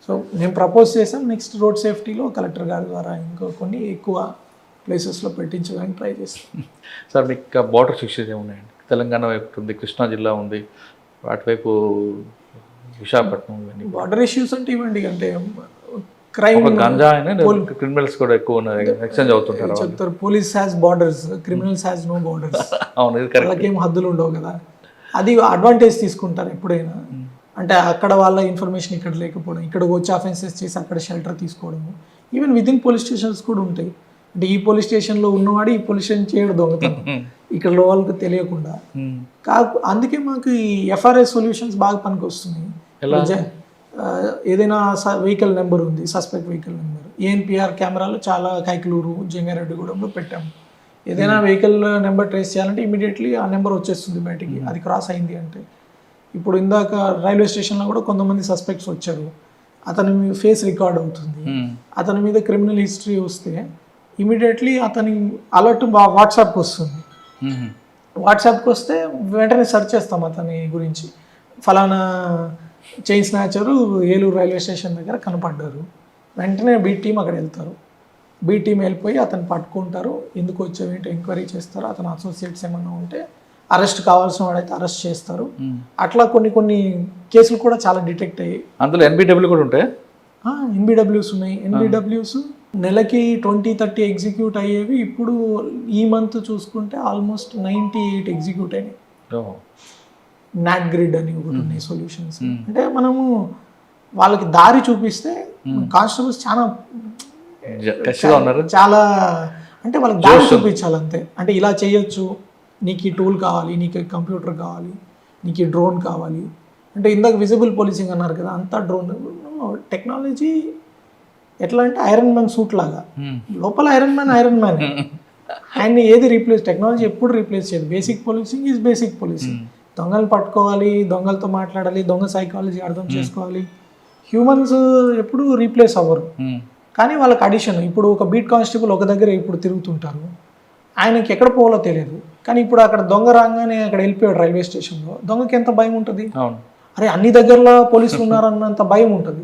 సో మేము ప్రపోజ్ చేసాం నెక్స్ట్ రోడ్ సేఫ్టీలో కలెక్టర్ గారి ద్వారా ఇంకో కొన్ని ఎక్కువ ప్లేసెస్లో పెట్టించడానికి ట్రై చేస్తాం. సార్ మీకు బార్డర్ ఇష్యూస్ ఏమున్నాయండి? తెలంగాణ వైపు ఉంది, కృష్ణా జిల్లా ఉంది, అటువైపు విశాఖపట్నం. బార్డర్ ఇష్యూస్ అంటే ఇవ్వండి, అంటే క్రైమ్, గంజా క్రిమినల్స్ కూడా ఎక్కువ ఎక్స్చేంజ్ అవుతుంటారు. చెప్తారు police has borders, criminals has no borders. అవును, ఇది కరెక్ట్. వాళ్ళకేం హద్దులు ఉండవు కదా. అది అడ్వాంటేజ్ తీసుకుంటారు ఎప్పుడైనా. అంటే అక్కడ వాళ్ళ ఇన్ఫర్మేషన్ ఇక్కడ లేకపోవడం, ఇక్కడ వచ్చి అఫెన్సెస్ చేసి అక్కడ షెల్టర్ తీసుకోవడము. ఈవెన్ విదిన్ పోలీస్ స్టేషన్స్ కూడా ఉంటాయి. అంటే ఈ పోలీస్ స్టేషన్లో ఉన్నవాడు ఈ పోలీస్ స్టేషన్ చేయడం దొంగతనం ఇక్కడ వాళ్ళకి తెలియకుండా. అందుకే మాకు ఈ FRS సొల్యూషన్స్ బాగా పనికి వస్తున్నాయి. ఏదైనా వెహికల్ నెంబర్ ఉంది, సస్పెక్ట్ వెహికల్ నెంబర్, ANPR కెమెరాలు చాలా కైకలూరు, జంగారెడ్డిగూడెంలో పెట్టాము. ఏదైనా వెహికల్ నెంబర్ ట్రేస్ చేయాలంటే ఇమీడియట్లీ ఆ నెంబర్ వచ్చేస్తుంది బయటికి, అది క్రాస్ అయింది అంటే. ఇప్పుడు ఇందాక రైల్వే స్టేషన్లో కూడా కొంతమంది సస్పెక్ట్స్ వచ్చారు, అతని ఫేస్ రికార్డ్ అవుతుంది, అతని మీద క్రిమినల్ హిస్టరీ వస్తే ఇమీడియట్లీ అతని అలర్ట్ వాట్సాప్కి వస్తుంది. వాట్సాప్కి వస్తే వెంటనే సెర్చ్ చేస్తాం అతని గురించి. ఫలానా చైన్ స్నాచరు ఏలూరు రైల్వే స్టేషన్ దగ్గర కనపడ్డారు, వెంటనే బీట్ టీం అక్కడ వెళ్తారు. బీట్ టీం వెళ్ళిపోయి అతను పట్టుకుంటారు, ఎందుకు వచ్చేవేంటి ఎంక్వైరీ చేస్తారు. అతను అసోసియేట్స్ ఏమన్నా ఉంటే అరెస్ట్ కావాల్సిన వాడైతే అరెస్ట్ చేస్తారు. అట్లా కొన్ని కేసులు కూడా చాలా డిటెక్ట్ అయ్యాయి. అందులో NBW కూడా ఉంటాయి. NBWs ఉన్నాయి. NBWs నెలకి 20-30 ఎగ్జిక్యూట్ అయ్యేవి. ఇప్పుడు ఈ మంత్ చూసుకుంటే ఆల్మోస్ట్ 98 ఎగ్జిక్యూట్ అయినాయి. నాట్ గ్రిడ్ అని ఒకటి ఉన్నాయి సొల్యూషన్స్. అంటే మనము వాళ్ళకి దారి చూపిస్తే కానిస్టేబుల్స్ చాలా అంటే వాళ్ళకి దారి చూపించాలి అంతే. అంటే ఇలా చేయొచ్చు, నీకు ఈ టూల్ కావాలి, నీకు కంప్యూటర్ కావాలి, నీకు ఈ డ్రోన్ కావాలి. అంటే ఇందాక విజిబుల్ పోలీసింగ్ అన్నారు కదా, అంతా డ్రోన్ టెక్నాలజీ. ఎట్లా అంటే ఐరన్ మ్యాన్ సూట్ లాగా, లోపల ఐరన్ మ్యాన్ ఆయన్ని ఏది రీప్లేస్, టెక్నాలజీ ఎప్పుడు రీప్లేస్ చేయదు. Basic policing is basic policing. దొంగలు పట్టుకోవాలి, దొంగలతో మాట్లాడాలి, దొంగ సైకాలజీ అర్థం చేసుకోవాలి. హ్యూమన్స్ ఎప్పుడు రీప్లేస్ అవ్వరు, కానీ వాళ్ళకి అడిషన్. ఇప్పుడు ఒక బీట్ కానిస్టేబుల్ ఒక దగ్గర ఇప్పుడు తిరుగుతుంటారు, ఆయనకి ఎక్కడ పోవాలో తెలియదు. కానీ ఇప్పుడు అక్కడ దొంగ రాగానే అక్కడ వెళ్ళిపోయాడు రైల్వే స్టేషన్లో, దొంగకి ఎంత భయం ఉంటుంది. అరే అన్ని దగ్గరలో పోలీసులు ఉన్నారన్నంత భయం ఉంటుంది.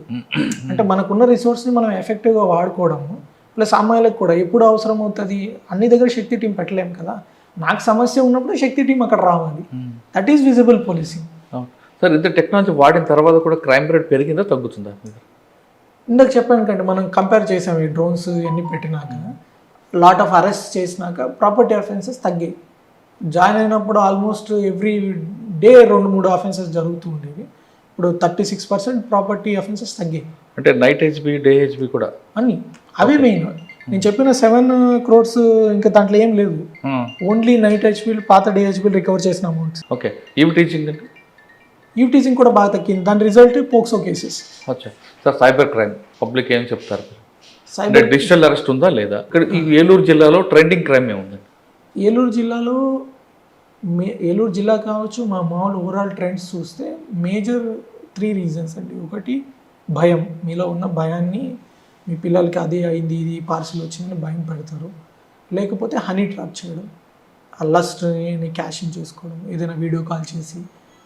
అంటే మనకున్న రిసోర్స్ని మనం ఎఫెక్టివ్గా వాడుకోవడము, ప్లస్ అమ్మాయిలకు కూడా ఎప్పుడు అవసరం అవుతుంది. అన్ని దగ్గర శక్తి టీం పెట్టలేము కదా. నాకు సమస్య ఉన్నప్పుడు శక్తి టీం అక్కడ రావాలి. That is visible policing. Sir, ఇంత టెక్నాలజీ వాడిన తర్వాత కూడా క్రైమ్ రేట్ పెరిగిందా తగ్గుతుందా? ఇందాక చెప్పాను కంటే మనం కంపేర్ చేసాము ఈ డ్రోన్స్ ఇవన్నీ పెట్టినాక, లాట్ ఆఫ్ అరెస్ట్ చేసినాక ప్రాపర్టీ అఫెన్సెస్ తగ్గాయి. జాయిన్ అయినప్పుడు ఆల్మోస్ట్ ఎవ్రీ డే 2-3 అఫెన్సెస్ జరుగుతూ ఉండేవి. ఇప్పుడు 36% ప్రాపర్టీ అఫెన్సెస్ తగ్గాయి. అంటే నైట్ HB, డే HB కూడా అన్నీ అవే మెయిన్. నేను చెప్పిన 7 crores ఇంకా దాంట్లో ఏం లేదు, ఓన్లీ నైట్ HB, పాత డే HB రికవర్ చేసిన అమౌంట్స్. ఓకే. ఈవ్ టీచింగ్ అంటే ఈవ్ టీచింగ్ కూడా బాగా తగ్గింది. దాని result POCSO cases. Sir, cyber crime public ఏం చెప్తారు? సైబర్ డిజిటల్ అరెస్ట్ ఉందా లేదా? ఇక్కడ ఈ ఏలూరు జిల్లాలో ట్రెండింగ్ క్రైమ్ ఏముంది? ఏలూరు జిల్లాలో ఏలూరు జిల్లా కావచ్చు, మా మామూలు ఓవరాల్ ట్రెండ్స్ చూస్తే మేజర్ 3 రీజన్స్ అండి. ఒకటి భయం, మీలో ఉన్న భయాన్ని మీ పిల్లలకి అదే అయింది, ఇది పార్సిల్ వచ్చిందని భయం పెడతారు. లేకపోతే హనీ ట్రాప్ చేయడం, ఆ లస్ట్ని క్యాష్ ఇన్ చేసుకోవడం, ఏదైనా వీడియో కాల్ చేసి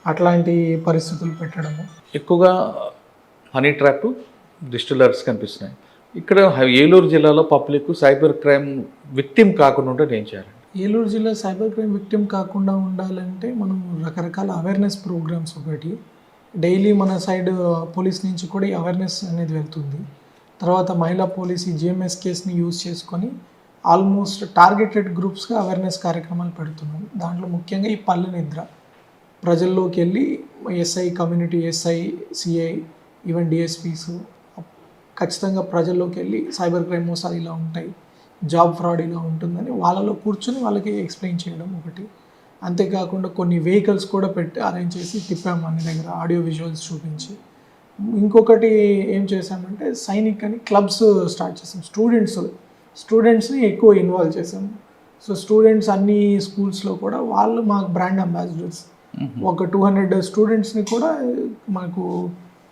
అట్లాంటి పరిస్థితులు పెట్టడము. ఎక్కువగా హనీ ట్రాప్, డిజిటల్ అరెస్ట్ కనిపిస్తున్నాయి. ఇక్కడ ఏలూరు జిల్లాలో పబ్లిక్ సైబర్ క్రైమ్ విక్టిమ్ కాకుండా ఉంటే ఏం చేయాలి? ఏలూరు జిల్లా సైబర్ క్రైమ్ విక్టిమ్ కాకుండా ఉండాలంటే మనం రకరకాల అవేర్నెస్ ప్రోగ్రామ్స్, ఒకటి డైలీ మన సైడ్ పోలీస్ నుంచి కూడా ఈ అవేర్నెస్ అనేది వెళ్తుంది. తర్వాత మహిళా పోలీస్ ఈ GMS కేస్ని యూజ్ చేసుకొని ఆల్మోస్ట్ టార్గెటెడ్ గ్రూప్స్గా అవేర్నెస్ కార్యక్రమాలు పెడుతున్నాం. దాంట్లో ముఖ్యంగా ఈ పల్లె నిద్ర ప్రజల్లోకి వెళ్ళి SI, community SI, CI, even DSPs ఖచ్చితంగా ప్రజల్లోకి వెళ్ళి సైబర్ క్రైమ్ మోసాలు ఇలా ఉంటాయి, జాబ్ ఫ్రాడ్ ఇలా ఉంటుందని వాళ్ళలో కూర్చొని వాళ్ళకి ఎక్స్ప్లెయిన్ చేయడం ఒకటి. అంతేకాకుండా కొన్ని వెహికల్స్ కూడా పెట్టి అరేంజ్ చేసి తిప్పాము అన్ని దగ్గర, ఆడియో విజువల్స్ చూపించి. ఇంకొకటి ఏం చేసామంటే సైనిక్ అని క్లబ్స్ స్టార్ట్ చేసాం. స్టూడెంట్స్ని ఎక్కువ ఇన్వాల్వ్ చేసాము. సో స్టూడెంట్స్ అన్ని స్కూల్స్లో కూడా వాళ్ళు మాకు బ్రాండ్ అంబాసిడర్స్. ఒక 200 స్టూడెంట్స్ని కూడా మాకు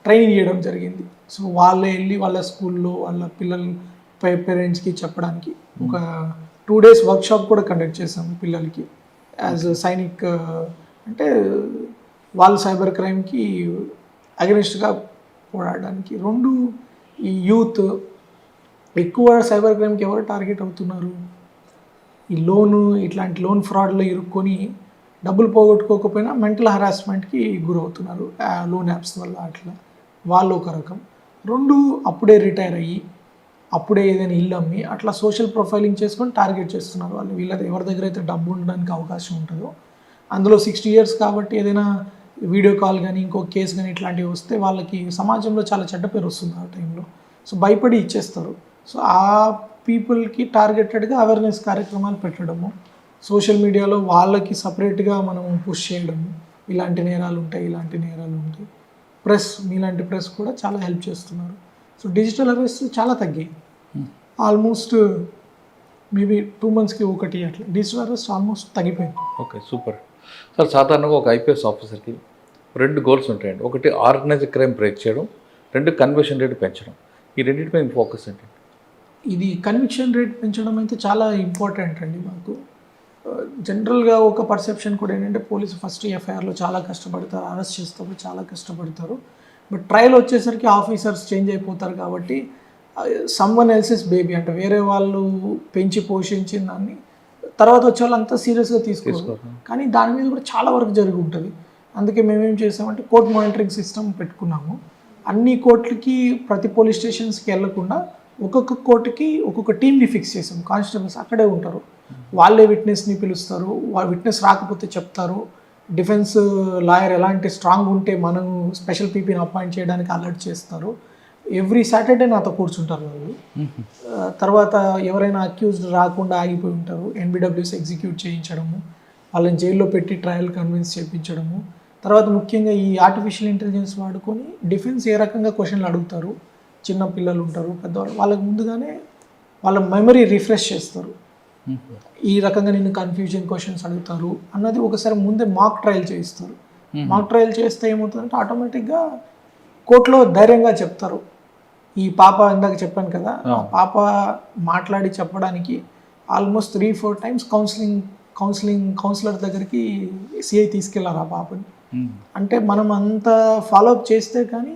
ట్రైనింగ్ చేయడం జరిగింది. సో వాళ్ళే వెళ్ళి వాళ్ళ స్కూల్లో వాళ్ళ పిల్లల పేరెంట్స్కి చెప్పడానికి ఒక 2 days వర్క్షాప్ కూడా కండక్ట్ చేసాము పిల్లలకి. యాజ్ సైనిక్ అంటే వాళ్ళు సైబర్ క్రైమ్కి అగెనిస్ట్గా పోరాడడానికి. 2 ఈ యూత్ ఎక్కువ సైబర్ క్రైమ్కి ఎవరు టార్గెట్ అవుతున్నారు? ఈ ఇట్లాంటి లోన్ ఫ్రాడ్లో ఇరుక్కొని డబ్బులు పోగొట్టుకోకపోయినా మెంటల్ హరాస్మెంట్కి గురవుతున్నారు లోన్ యాప్స్ వల్ల. అట్లా వాళ్ళు ఒక రకం. 2 అప్పుడే రిటైర్ అయ్యి అప్పుడే ఏదైనా ఇల్లు అమ్మి అట్లా సోషల్ ప్రొఫైలింగ్ చేసుకొని టార్గెట్ చేస్తున్నారు వాళ్ళు. ఎవరి దగ్గర అయితే డబ్బు ఉండడానికి అవకాశం ఉంటుందో, అందులో 60 years కాబట్టి ఏదైనా వీడియో కాల్ కానీ ఇంకో కేసు కానీ ఇట్లాంటివి వస్తే వాళ్ళకి సమాజంలో చాలా చెడ్డ పేరు వస్తుంది ఆ టైంలో. సో భయపడి ఇచ్చేస్తారు. సో ఆ పీపుల్కి టార్గెటెడ్గా అవేర్నెస్ కార్యక్రమాలు పెట్టడము, సోషల్ మీడియాలో వాళ్ళకి సపరేట్గా మనం పుష్ చేయడము, ఇలాంటి నేరాలు ఉంటాయి. మీలాంటి ప్రెస్ కూడా చాలా హెల్ప్ చేస్తున్నారు. సో డిజిటల్ అరెస్ట్ చాలా తగ్గాయి. ఆల్మోస్ట్ మేబీ 2 monthsకి ఒకటి అట్లా డిజిటల్ అరెస్ట్ ఆల్మోస్ట్ తగ్గిపోయింది. Okay, super sir. సాధారణంగా ఒక ఐపీఎస్ ఆఫీసర్కి 2 goals ఉంటాయండి. ఒకటి ఆర్గనైజ్డ్ క్రైమ్ బ్రేక్ చేయడం, 2 కన్విక్షన్ రేట్ పెంచడం. ఈ రెండింటిపై ఫోకస్ ఏంటి? ఇది కన్విక్షన్ రేట్ పెంచడం అయితే చాలా ఇంపార్టెంట్ అండి మాకు. జనరల్గా ఒక పర్సెప్షన్ కూడా ఏంటంటే పోలీసు ఫస్ట్ ఎఫ్ఐఆర్లో చాలా కష్టపడతారు, అరెస్ట్ చేస్తారు, చాలా కష్టపడతారు. బట్ ట్రయల్ వచ్చేసరికి ఆఫీసర్స్ చేంజ్ అయిపోతారు కాబట్టి సమ్వన్ ఎల్సెస్ బేబీ అంటే వేరే వాళ్ళు పెంచి పోషించిన దాన్ని తర్వాత వచ్చే వాళ్ళు అంతా సీరియస్గా తీసుకోరు. కానీ దాని మీద కూడా చాలా వరకు జరిగి ఉంటుంది. అందుకే మేమేం చేసామంటే కోర్ట్ మానిటరింగ్ సిస్టమ్ పెట్టుకున్నాము. అన్ని కోర్టులకి ప్రతి పోలీస్ స్టేషన్స్కి వెళ్లకుండా ఒక్కొక్క కోర్టుకి ఒక్కొక్క టీమ్ని ఫిక్స్ చేసాం. కానిస్టేబుల్స్ అక్కడే ఉంటారు. వాళ్ళే విట్నెస్ని పిలుస్తారు. విట్నెస్ రాకపోతే చెప్తారు. డిఫెన్స్ లాయర్ ఎలాంటి స్ట్రాంగ్ ఉంటే మనం స్పెషల్ పీపీని అపాయింట్ చేయడానికి అలర్ట్ చేస్తారు. ఎవ్రీ సాటర్డే నాతో కూర్చుంటారు వాళ్ళు. తర్వాత ఎవరైనా అక్యూజ్డ్ రాకుండా ఆగిపోయి ఉంటారు, ఎన్బిడబ్ల్యూస్ ఎగ్జిక్యూట్ చేయించడము, వాళ్ళని జైల్లో పెట్టి ట్రయల్ కన్విన్స్ చేయించడము. తర్వాత ముఖ్యంగా ఈ ఆర్టిఫిషియల్ ఇంటెలిజెన్స్ వాడుకొని డిఫెన్స్ ఏ రకంగా క్వశ్చన్లు అడుగుతారు, చిన్న పిల్లలు ఉంటారు, పెద్దవాళ్ళు, వాళ్ళకి ముందుగానే వాళ్ళ మెమరీ రిఫ్రెష్ చేస్తారు. ఈ రకంగా నిన్ను కన్ఫ్యూజన్ క్వశ్చన్స్ అడుగుతారు అన్నది ఒకసారి ముందే మాక్ ట్రయల్ చేయిస్తారు. మాక్ ట్రయల్ చేస్తే ఏమవుతుందంటే ఆటోమేటిక్గా కోర్టులో ధైర్యంగా చెప్తారు. ఈ పాప ఇందాక చెప్పాను కదా, ఆ పాప మాట్లాడి చెప్పడానికి ఆల్మోస్ట్ 3-4 times కౌన్సిలర్ దగ్గరికి సిఐ తీసుకెళ్లారు ఆ పాపని. అంటే మనం అంత ఫాలోఅప్ చేస్తే కానీ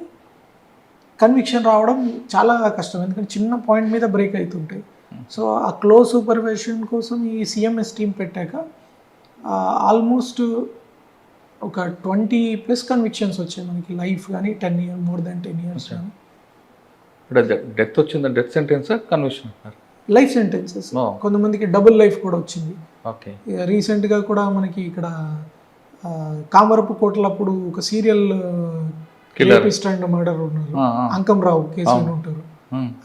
కన్విక్షన్ రావడం చాలా కష్టం, ఎందుకంటే చిన్న పాయింట్ మీద బ్రేక్ అవుతుంటాయి. సో ఆ క్లోజ్ సూపర్విజన్ కోసం ఈ సిఎంఎస్ టీం పెట్టాక ఆల్మోస్ట్ ఒక 20+ కన్విక్షన్స్ వచ్చాయి మనకి. లైఫ్ కానీ 10 years, more than 10 years కానీ. డెత్ వచ్చిందా? డెత్ సెంటెన్సా, కన్విక్షన్? Life sentences. కొంతమందికి డబుల్ లైఫ్ కూడా వచ్చింది. ఓకే. రీసెంట్గా కూడా మనకి ఇక్కడ కామరపు కోటలప్పుడు ఒక సీరియల్ రేపిస్ట్ అండ్ మర్డర్ ఉన్నారు, అంకం రావు కేసులో ఉంటారు,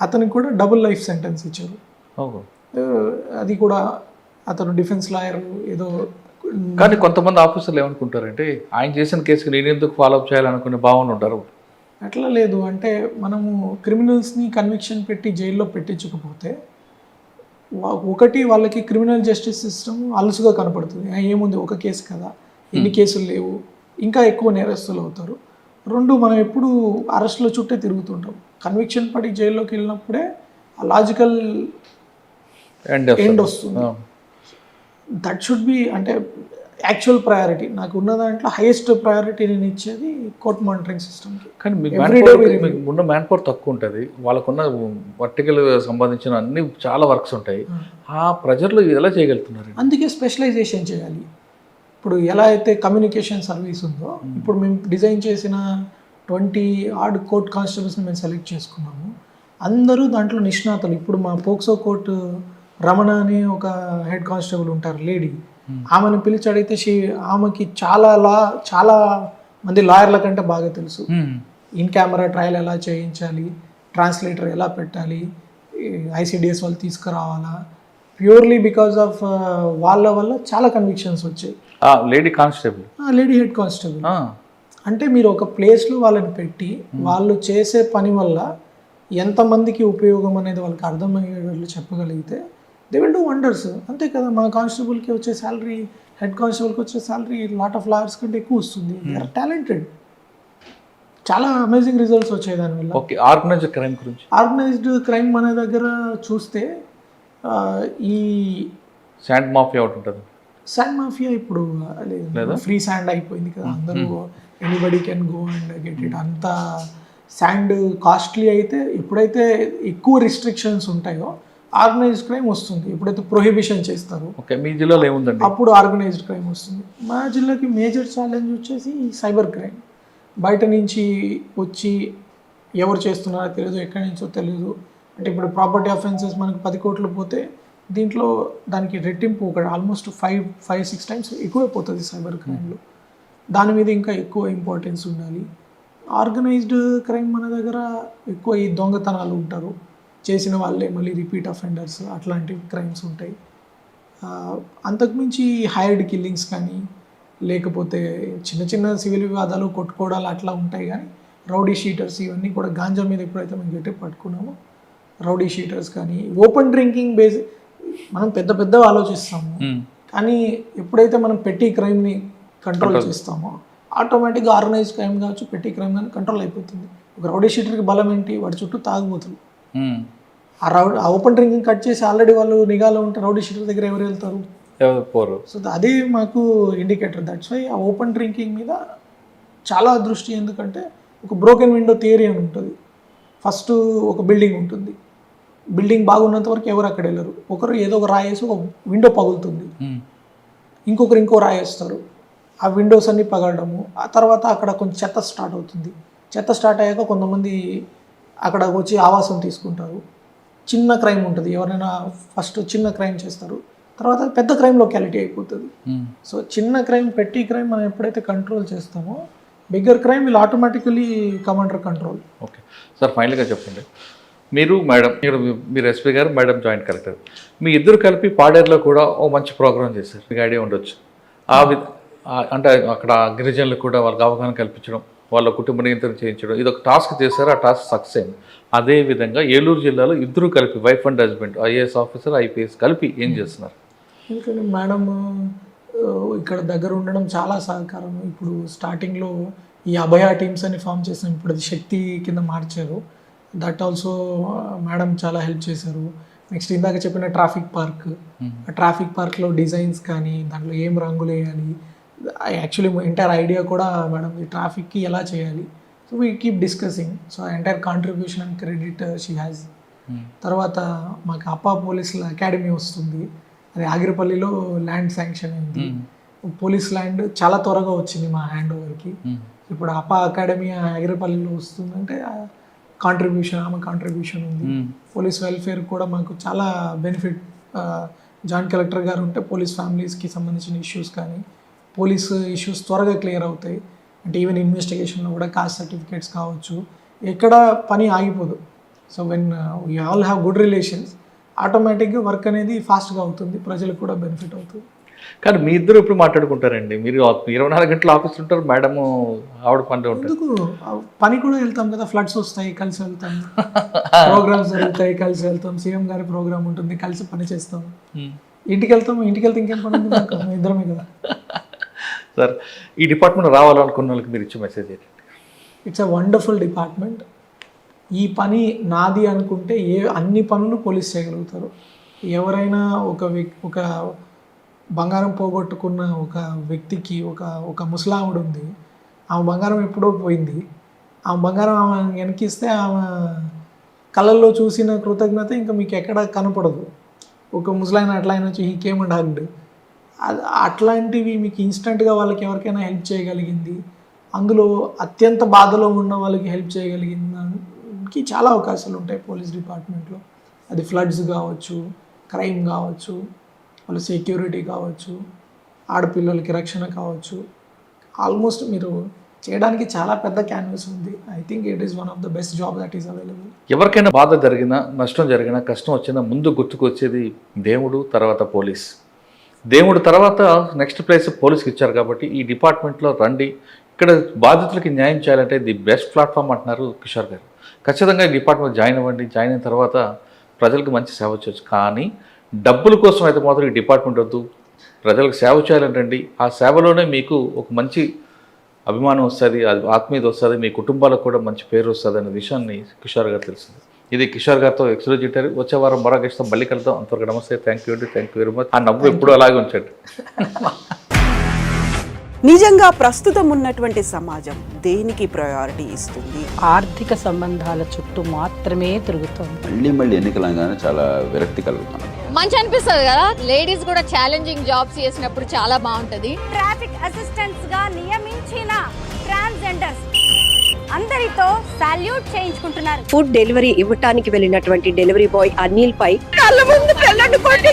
అతనికి కూడా డబుల్ లైఫ్ సెంటెన్స్ ఇచ్చారు. అది కూడా అతను డిఫెన్స్ లాయర్ ఏదో. కానీ కొంతమంది ఆఫీసర్లు ఏమనుకుంటారంటే ఆయన చేసిన కేసుకి నేను ఎందుకు ఫాలోఅప్ చేయాలనుకునే భావన ఉంటారు. అట్లా లేదు. అంటే మనము క్రిమినల్స్ని కన్విక్షన్ పెట్టి జైల్లో పెట్టించకపోతే ఒకటి వాళ్ళకి క్రిమినల్ జస్టిస్ సిస్టమ్ అలుసుగా కనపడుతుంది. ఏముంది, ఒక కేసు కదా, ఎన్ని కేసులు లేవు, ఇంకా ఎక్కువ నేరస్తులు అవుతారు. 2 మనం ఎప్పుడు అరెస్ట్లో చుట్టే తిరుగుతుంటాం. కన్విక్షన్ పడి జైల్లోకి వెళ్ళినప్పుడే ఆ లాజికల్ ఎండ్ వస్తుంది. దట్ షుడ్ బి అంటే యాక్చువల్ ప్రయారిటీ. నాకు ఉన్న దాంట్లో హైయెస్ట్ ప్రయారిటీ నేను ఇచ్చేది కోర్ట్ మానిటరింగ్ సిస్టమ్కి. కానీ మీకు ఉన్న మ్యాన్ పవర్ తక్కువ ఉంటుంది, వాళ్ళకున్న వర్టికల్ సంబంధించిన అన్ని చాలా వర్క్స్ ఉంటాయి. ఆ ప్రెజర్లో ఎలా చేయగలుగుతున్నారు? అందుకే స్పెషలైజేషన్ చేయాలి. ఇప్పుడు ఎలా అయితే కమ్యూనికేషన్ సర్వీస్ ఉందో, ఇప్పుడు మేము డిజైన్ చేసిన 20 కోర్ట్ కానిస్టేబుల్స్ని మేము సెలెక్ట్ చేసుకున్నాము. అందరూ దాంట్లో నిష్ణాతులు. ఇప్పుడు మా పోక్సో కోర్టు రమణ అని ఒక హెడ్ కానిస్టేబుల్ ఉంటారు, లేడీ. ఆమెను పిలిచి అడిగితే ఆమెకి చాలా మంది లాయర్ల కంటే బాగా తెలుసు. ఇన్ కెమెరా ట్రయల్ ఎలా చేయించాలి, ట్రాన్స్లేటర్ ఎలా పెట్టాలి, ఐసిడిఎస్ వాళ్ళు తీసుకురావాలా. ప్యూర్లీ బికాస్ ఆఫ్ వాళ్ళ వల్ల చాలా కన్విక్షన్స్ వచ్చాయి. Lady constable, lady head constable. అంటే మీరు ఒక ప్లేస్లో వాళ్ళని పెట్టి వాళ్ళు చేసే పని వల్ల ఎంతమందికి ఉపయోగం అనేది వాళ్ళకి అర్థమయ్యేటట్లు చెప్పగలిగితే దే విల్ డూ వండర్స్. అంతే కదా, మా కానిస్టేబుల్కి వచ్చే శాలరీ, హెడ్ కానిస్టేబుల్కి వచ్చే శాలరీ లాట్ ఆఫ్ లాయర్స్ కంటే ఎక్కువ వస్తుంది. They are talented. చాలా అమేజింగ్ రిజల్ట్స్ వచ్చాయి దానివల్ల. ఓకే, ఆర్గనైజ్డ్ క్రైమ్ గురించి. ఆర్గనైజ్డ్ క్రైమ్ మన దగ్గర చూస్తే ఈ శాండ్ మాఫియా ఒకటి ఉంటుంది. శాండ్ మాఫియా ఇప్పుడు ఫ్రీ శాండ్ అయిపోయింది కదా, అందరూ anybody can go and get it. అంత శాండ్ కాస్ట్లీ అయితే ఎప్పుడైతే ఎక్కువ రిస్ట్రిక్షన్స్ ఉంటాయో ఆర్గనైజ్డ్ క్రైమ్ వస్తుంది. ఎప్పుడైతే ప్రొహిబిషన్ చేస్తారో ఓకే, మీ జిల్లాలో ఏముందండి? అప్పుడు ఆర్గనైజ్డ్ క్రైమ్ వస్తుంది. మా జిల్లాకి మేజర్ ఛాలెంజ్ వచ్చేసి సైబర్ క్రైమ్. బయట నుంచి వచ్చి ఎవరు చేస్తున్నారో తెలియదు, ఎక్కడి నుంచో తెలియదు. అంటే ఇప్పుడు ప్రాపర్టీ అఫెన్సెస్ మనకు 10 కోట్లు పోతే దీంట్లో దానికి రెట్టింపు ఒక ఆల్మోస్ట్ 5-6 టైమ్స్ ఎక్కువైపోతుంది సైబర్ క్రైమ్లో. దాని మీద ఇంకా ఎక్కువ ఇంపార్టెన్స్ ఉండాలి. ఆర్గనైజ్డ్ క్రైమ్ మన దగ్గర ఎక్కువ ఈ దొంగతనాలు ఉంటారు, చేసిన వాళ్ళే మళ్ళీ రిపీట్ అఫెండర్స్, అట్లాంటి క్రైమ్స్ ఉంటాయి. అంతకుమించి హైర్డ్ కిల్లింగ్స్ కానీ లేకపోతే చిన్న చిన్న సివిల్ వివాదాలు, కొట్టుకోవడాలు అట్లా ఉంటాయి. కానీ రౌడీ షీటర్స్ ఇవన్నీ కూడా గాంజా మీద ఎప్పుడైతే మనం గట్టి పట్టుకున్నామో రౌడీ షీటర్స్ కానీ ఓపెన్ డ్రింకింగ్ బేస్ మనం పెద్ద ఆలోచిస్తాము. కానీ ఎప్పుడైతే మనం పెట్టి క్రైమ్ని కంట్రోల్ చేస్తామో ఆటోమేటిక్గా ఆర్గనైజ్ క్రైమ్ కావచ్చు, పెట్టి క్రైమ్ కానీ కంట్రోల్ అయిపోతుంది. ఒక రౌడీ షీటర్కి బలం ఏంటి? వాడి చుట్టూ తాగుబోతులు. ఆ ఓపెన్ డ్రింకింగ్ కట్ చేసి ఆల్రెడీ వాళ్ళు నిఘాలో ఉంటే రౌడీ షీటర్ దగ్గర ఎవరు వెళ్తారు? సో అదే మాకు ఇండికేటర్. దట్స్ వై ఆ ఓపెన్ డ్రింకింగ్ మీద చాలా దృష్టి. ఎందుకంటే ఒక బ్రోకెన్ విండో థియరీ అని ఉంటుంది. ఫస్ట్ ఒక బిల్డింగ్ ఉంటుంది, బిల్డింగ్ బాగున్నంత వరకు ఎవరు అక్కడ వెళ్ళరు. ఒకరు ఏదో ఒక రాయేసి ఒక విండో పగులుతుంది, ఇంకొకరు ఇంకో రాయేస్తారు, ఆ విండోస్ అన్నీ పగలడము. ఆ తర్వాత అక్కడ కొంచెం చెత్త స్టార్ట్ అవుతుంది. చెత్త స్టార్ట్ అయ్యాక కొంతమంది అక్కడ వచ్చి ఆవాసం తీసుకుంటారు. చిన్న క్రైమ్ ఉంటుంది, ఎవరైనా ఫస్ట్ చిన్న క్రైమ్ చేస్తారు, తర్వాత పెద్ద క్రైమ్ లొకాలిటీ అయిపోతుంది. సో చిన్న క్రైమ్, పెట్టి క్రైమ్ మనం ఎప్పుడైతే కంట్రోల్ చేస్తామో bigger crime will automatically come under control. Okay sir, ఫైనల్గా చెప్పండి, మీరు మేడం, మీరు ఎస్పీ గారు, మేడం జాయింట్ కలెక్టర్, మీ ఇద్దరు కలిపి పాడేరులో కూడా ఓ మంచి ప్రోగ్రామ్ చేశారు. మీకు ఐడియా ఉండొచ్చు. అంటే అక్కడ గిరిజనులకు కూడా వాళ్ళకి అవగాహన కల్పించడం, వాళ్ళ కుటుంబ నియంత్రణ చేయించడం, ఇది ఒక టాస్క్ చేశారు. ఆ టాస్క్ సక్సెస్ అయింది. అదేవిధంగా ఏలూరు జిల్లాలో ఇద్దరు కలిపి wife and husband, IAS officer, IPS కలిపి ఏం చేస్తున్నారు? ఎందుకంటే మేడం ఇక్కడ దగ్గర ఉండడం చాలా సహకారం. ఇప్పుడు స్టార్టింగ్లో ఈ అభయ టీమ్స్ అని ఫామ్ చేసాం, ఇప్పుడు అది శక్తి కింద మార్చారు. దట్ ఆల్సో మేడం చాలా హెల్ప్ చేశారు. నెక్స్ట్ ఇందాక చెప్పిన ట్రాఫిక్ పార్క్, ఆ ట్రాఫిక్ పార్క్లో డిజైన్స్ కానీ దాంట్లో ఏం రంగులు వేయాలి, యాక్చువల్లీ ఎంటైర్ ఐడియా కూడా మేడం ఈ ట్రాఫిక్కి ఎలా చేయాలి. So we keep discussing. So entire contribution and credit she has. తర్వాత మాకు అప్పా పోలీసుల అకాడమీ వస్తుంది, అది ఆగిరిపల్లిలో ల్యాండ్ శాంక్షన్ అయింది. పోలీస్ ల్యాండ్ చాలా త్వరగా వచ్చింది మా హ్యాండ్ ఓవర్కి. ఇప్పుడు అప్పా అకాడమీ ఆగిరిపల్లిలో వస్తుందంటే కాంట్రిబ్యూషన్, ఆమె కాంట్రిబ్యూషన్ ఉంది. పోలీస్ వెల్ఫేర్ కూడా మాకు చాలా బెనిఫిట్. జాయింట్ కలెక్టర్ గారు ఉంటే పోలీస్ ఫ్యామిలీస్కి సంబంధించిన ఇష్యూస్ కానీ పోలీస్ ఇష్యూస్ త్వరగా క్లియర్ అవుతాయి. అంటే ఈవెన్ ఇన్వెస్టిగేషన్లో కూడా కాస్ట్ సర్టిఫికేట్స్ కావచ్చు, ఎక్కడ పని ఆగిపోదు. So when we all have good relations, ఆటోమేటిక్గా వర్క్ అనేది ఫాస్ట్గా అవుతుంది, ప్రజలకు కూడా బెనిఫిట్ అవుతుంది. కానీ మీ ఇద్దరు ఎప్పుడు మాట్లాడుకుంటారండి? మీరు 24 గంటలు ఆఫీస్ ఉంటారు, మేడము ఆవిడ పనిలో ఉంటారు. ఎందుకు పని కూడా వెళ్తాం కదా, ఫ్లడ్స్ వస్తాయి కలిసి వెళ్తాం, ప్రోగ్రామ్స్ జరుగుతాయి కలిసి వెళ్తాం, సీఎం గారి ప్రోగ్రామ్ ఉంటుంది కలిసి పని చేస్తాం. ఇంటికి వెళ్తే ఇంకేం పని ఉంది నాకు, ఇద్దరమే కదా. సార్, ఈ డిపార్ట్మెంట్ రావాలనుకున్న వాళ్ళకి మీరు ఇచ్చే మెసేజ్ ఏంటి? It's a wonderful department. ఈ పని నాది అనుకుంటే అన్ని పనులు పోలీస్ చేయగలుగుతారు. ఎవరైనా ఒక బంగారం పోగొట్టుకున్న ఒక వ్యక్తికి ఒక ముసలావిడ ఉంది, ఆమె బంగారం ఎప్పుడో పోయింది, ఆమె బంగారం ఆమె వెనకిస్తే ఆమె కళ్ళల్లో చూసిన కృతజ్ఞత ఇంకా మీకు ఎక్కడ కనపడదు. ఒక ముసలాయన అట్లా అయినా వచ్చి హీ కేమ్ అండ్ హగ్డ్, అట్లాంటివి మీకు ఇన్స్టెంట్గా వాళ్ళకి ఎవరికైనా హెల్ప్ చేయగలిగింది, అందులో అత్యంత బాధలో ఉన్న వాళ్ళకి హెల్ప్ చేయగలిగిందానికి చాలా అవకాశాలు ఉంటాయి పోలీస్ డిపార్ట్మెంట్లో. అది ఫ్లడ్స్ కావచ్చు, క్రైమ్ కావచ్చు, వాళ్ళ సెక్యూరిటీ కావచ్చు, ఆడపిల్లలకి రక్షణ కావచ్చు. ఆల్మోస్ట్ మీరు చేయడానికి చాలా పెద్ద క్యాన్వస్ ఉంది. I think it is one of the best job that is available. ఎవరికైనా బాధ జరిగినా, నష్టం జరిగినా, కష్టం వచ్చినా ముందు గుర్తుకు వచ్చేది దేవుడు, తర్వాత పోలీస్. దేవుడు తర్వాత నెక్స్ట్ ప్లేస్ పోలీస్కి ఇచ్చారు కాబట్టి ఈ డిపార్ట్మెంట్లో రండి, ఇక్కడ బాధితులకి న్యాయం చేయాలంటే ది బెస్ట్ ప్లాట్ఫామ్ అంటున్నారు కిషోర్ గారు. ఖచ్చితంగా ఈ డిపార్ట్మెంట్ జాయిన్ అవ్వండి. జాయిన్ అయిన తర్వాత ప్రజలకు మంచి సేవ చేయొచ్చు. కానీ డబ్బుల కోసం అయితే మాత్రం ఈ డిపార్ట్మెంట్ వద్దు. ప్రజలకు సేవ చేయాలంటండి. ఆ సేవలోనే మీకు ఒక మంచి అభిమానం వస్తుంది, ఆత్మీయత వస్తుంది, మీ కుటుంబాలకు కూడా మంచి పేరు వస్తుంది అనే విషయాన్ని కిషోర్ గారు తెలిసింది. ఇది కిషోర్ గారితో ఎక్స్క్లూజివ్ ఇంటర్వ్యూ. వచ్చే వారం మరో గెస్ట్తో మళ్ళీ కలుద్దాం. అంతవరకు నమస్తే. Thank you very much. ఆ నవ్వు ఎప్పుడూ అలాగే ఉంచండి. నిజంగా ప్రస్తుతం ఉన్నటువంటి సమాజం దేనికి ప్రయారిటీ ఇస్తుంది? ఆర్థిక సంబంధాల చుట్టూ మాత్రమే తిరుగుతోంది. మళ్ళీ ఎన్నికలంగానే చాలా విరక్తి కలుగుతాను. మంచి అనిపిస్తుంది కదా, లేడీస్ కూడా ఛాలెంజింగ్ జాబ్స్ చేసినప్పుడు చాలా బాగుంటది. ట్రాఫిక్ అసిస్టెంట్స్ గా నియమించిన ట్రాన్స్జెండర్స్ అందరితో సాల్యూట్ చేయించుకుంటున్నారు. ఫుడ్ డెలివరీ ఇవ్వటానికి వెళ్ళినటువంటి డెలివరీ బాయ్ అనిల్ పై కళ్ళ ముందు పెళ్ళండి కొట్టి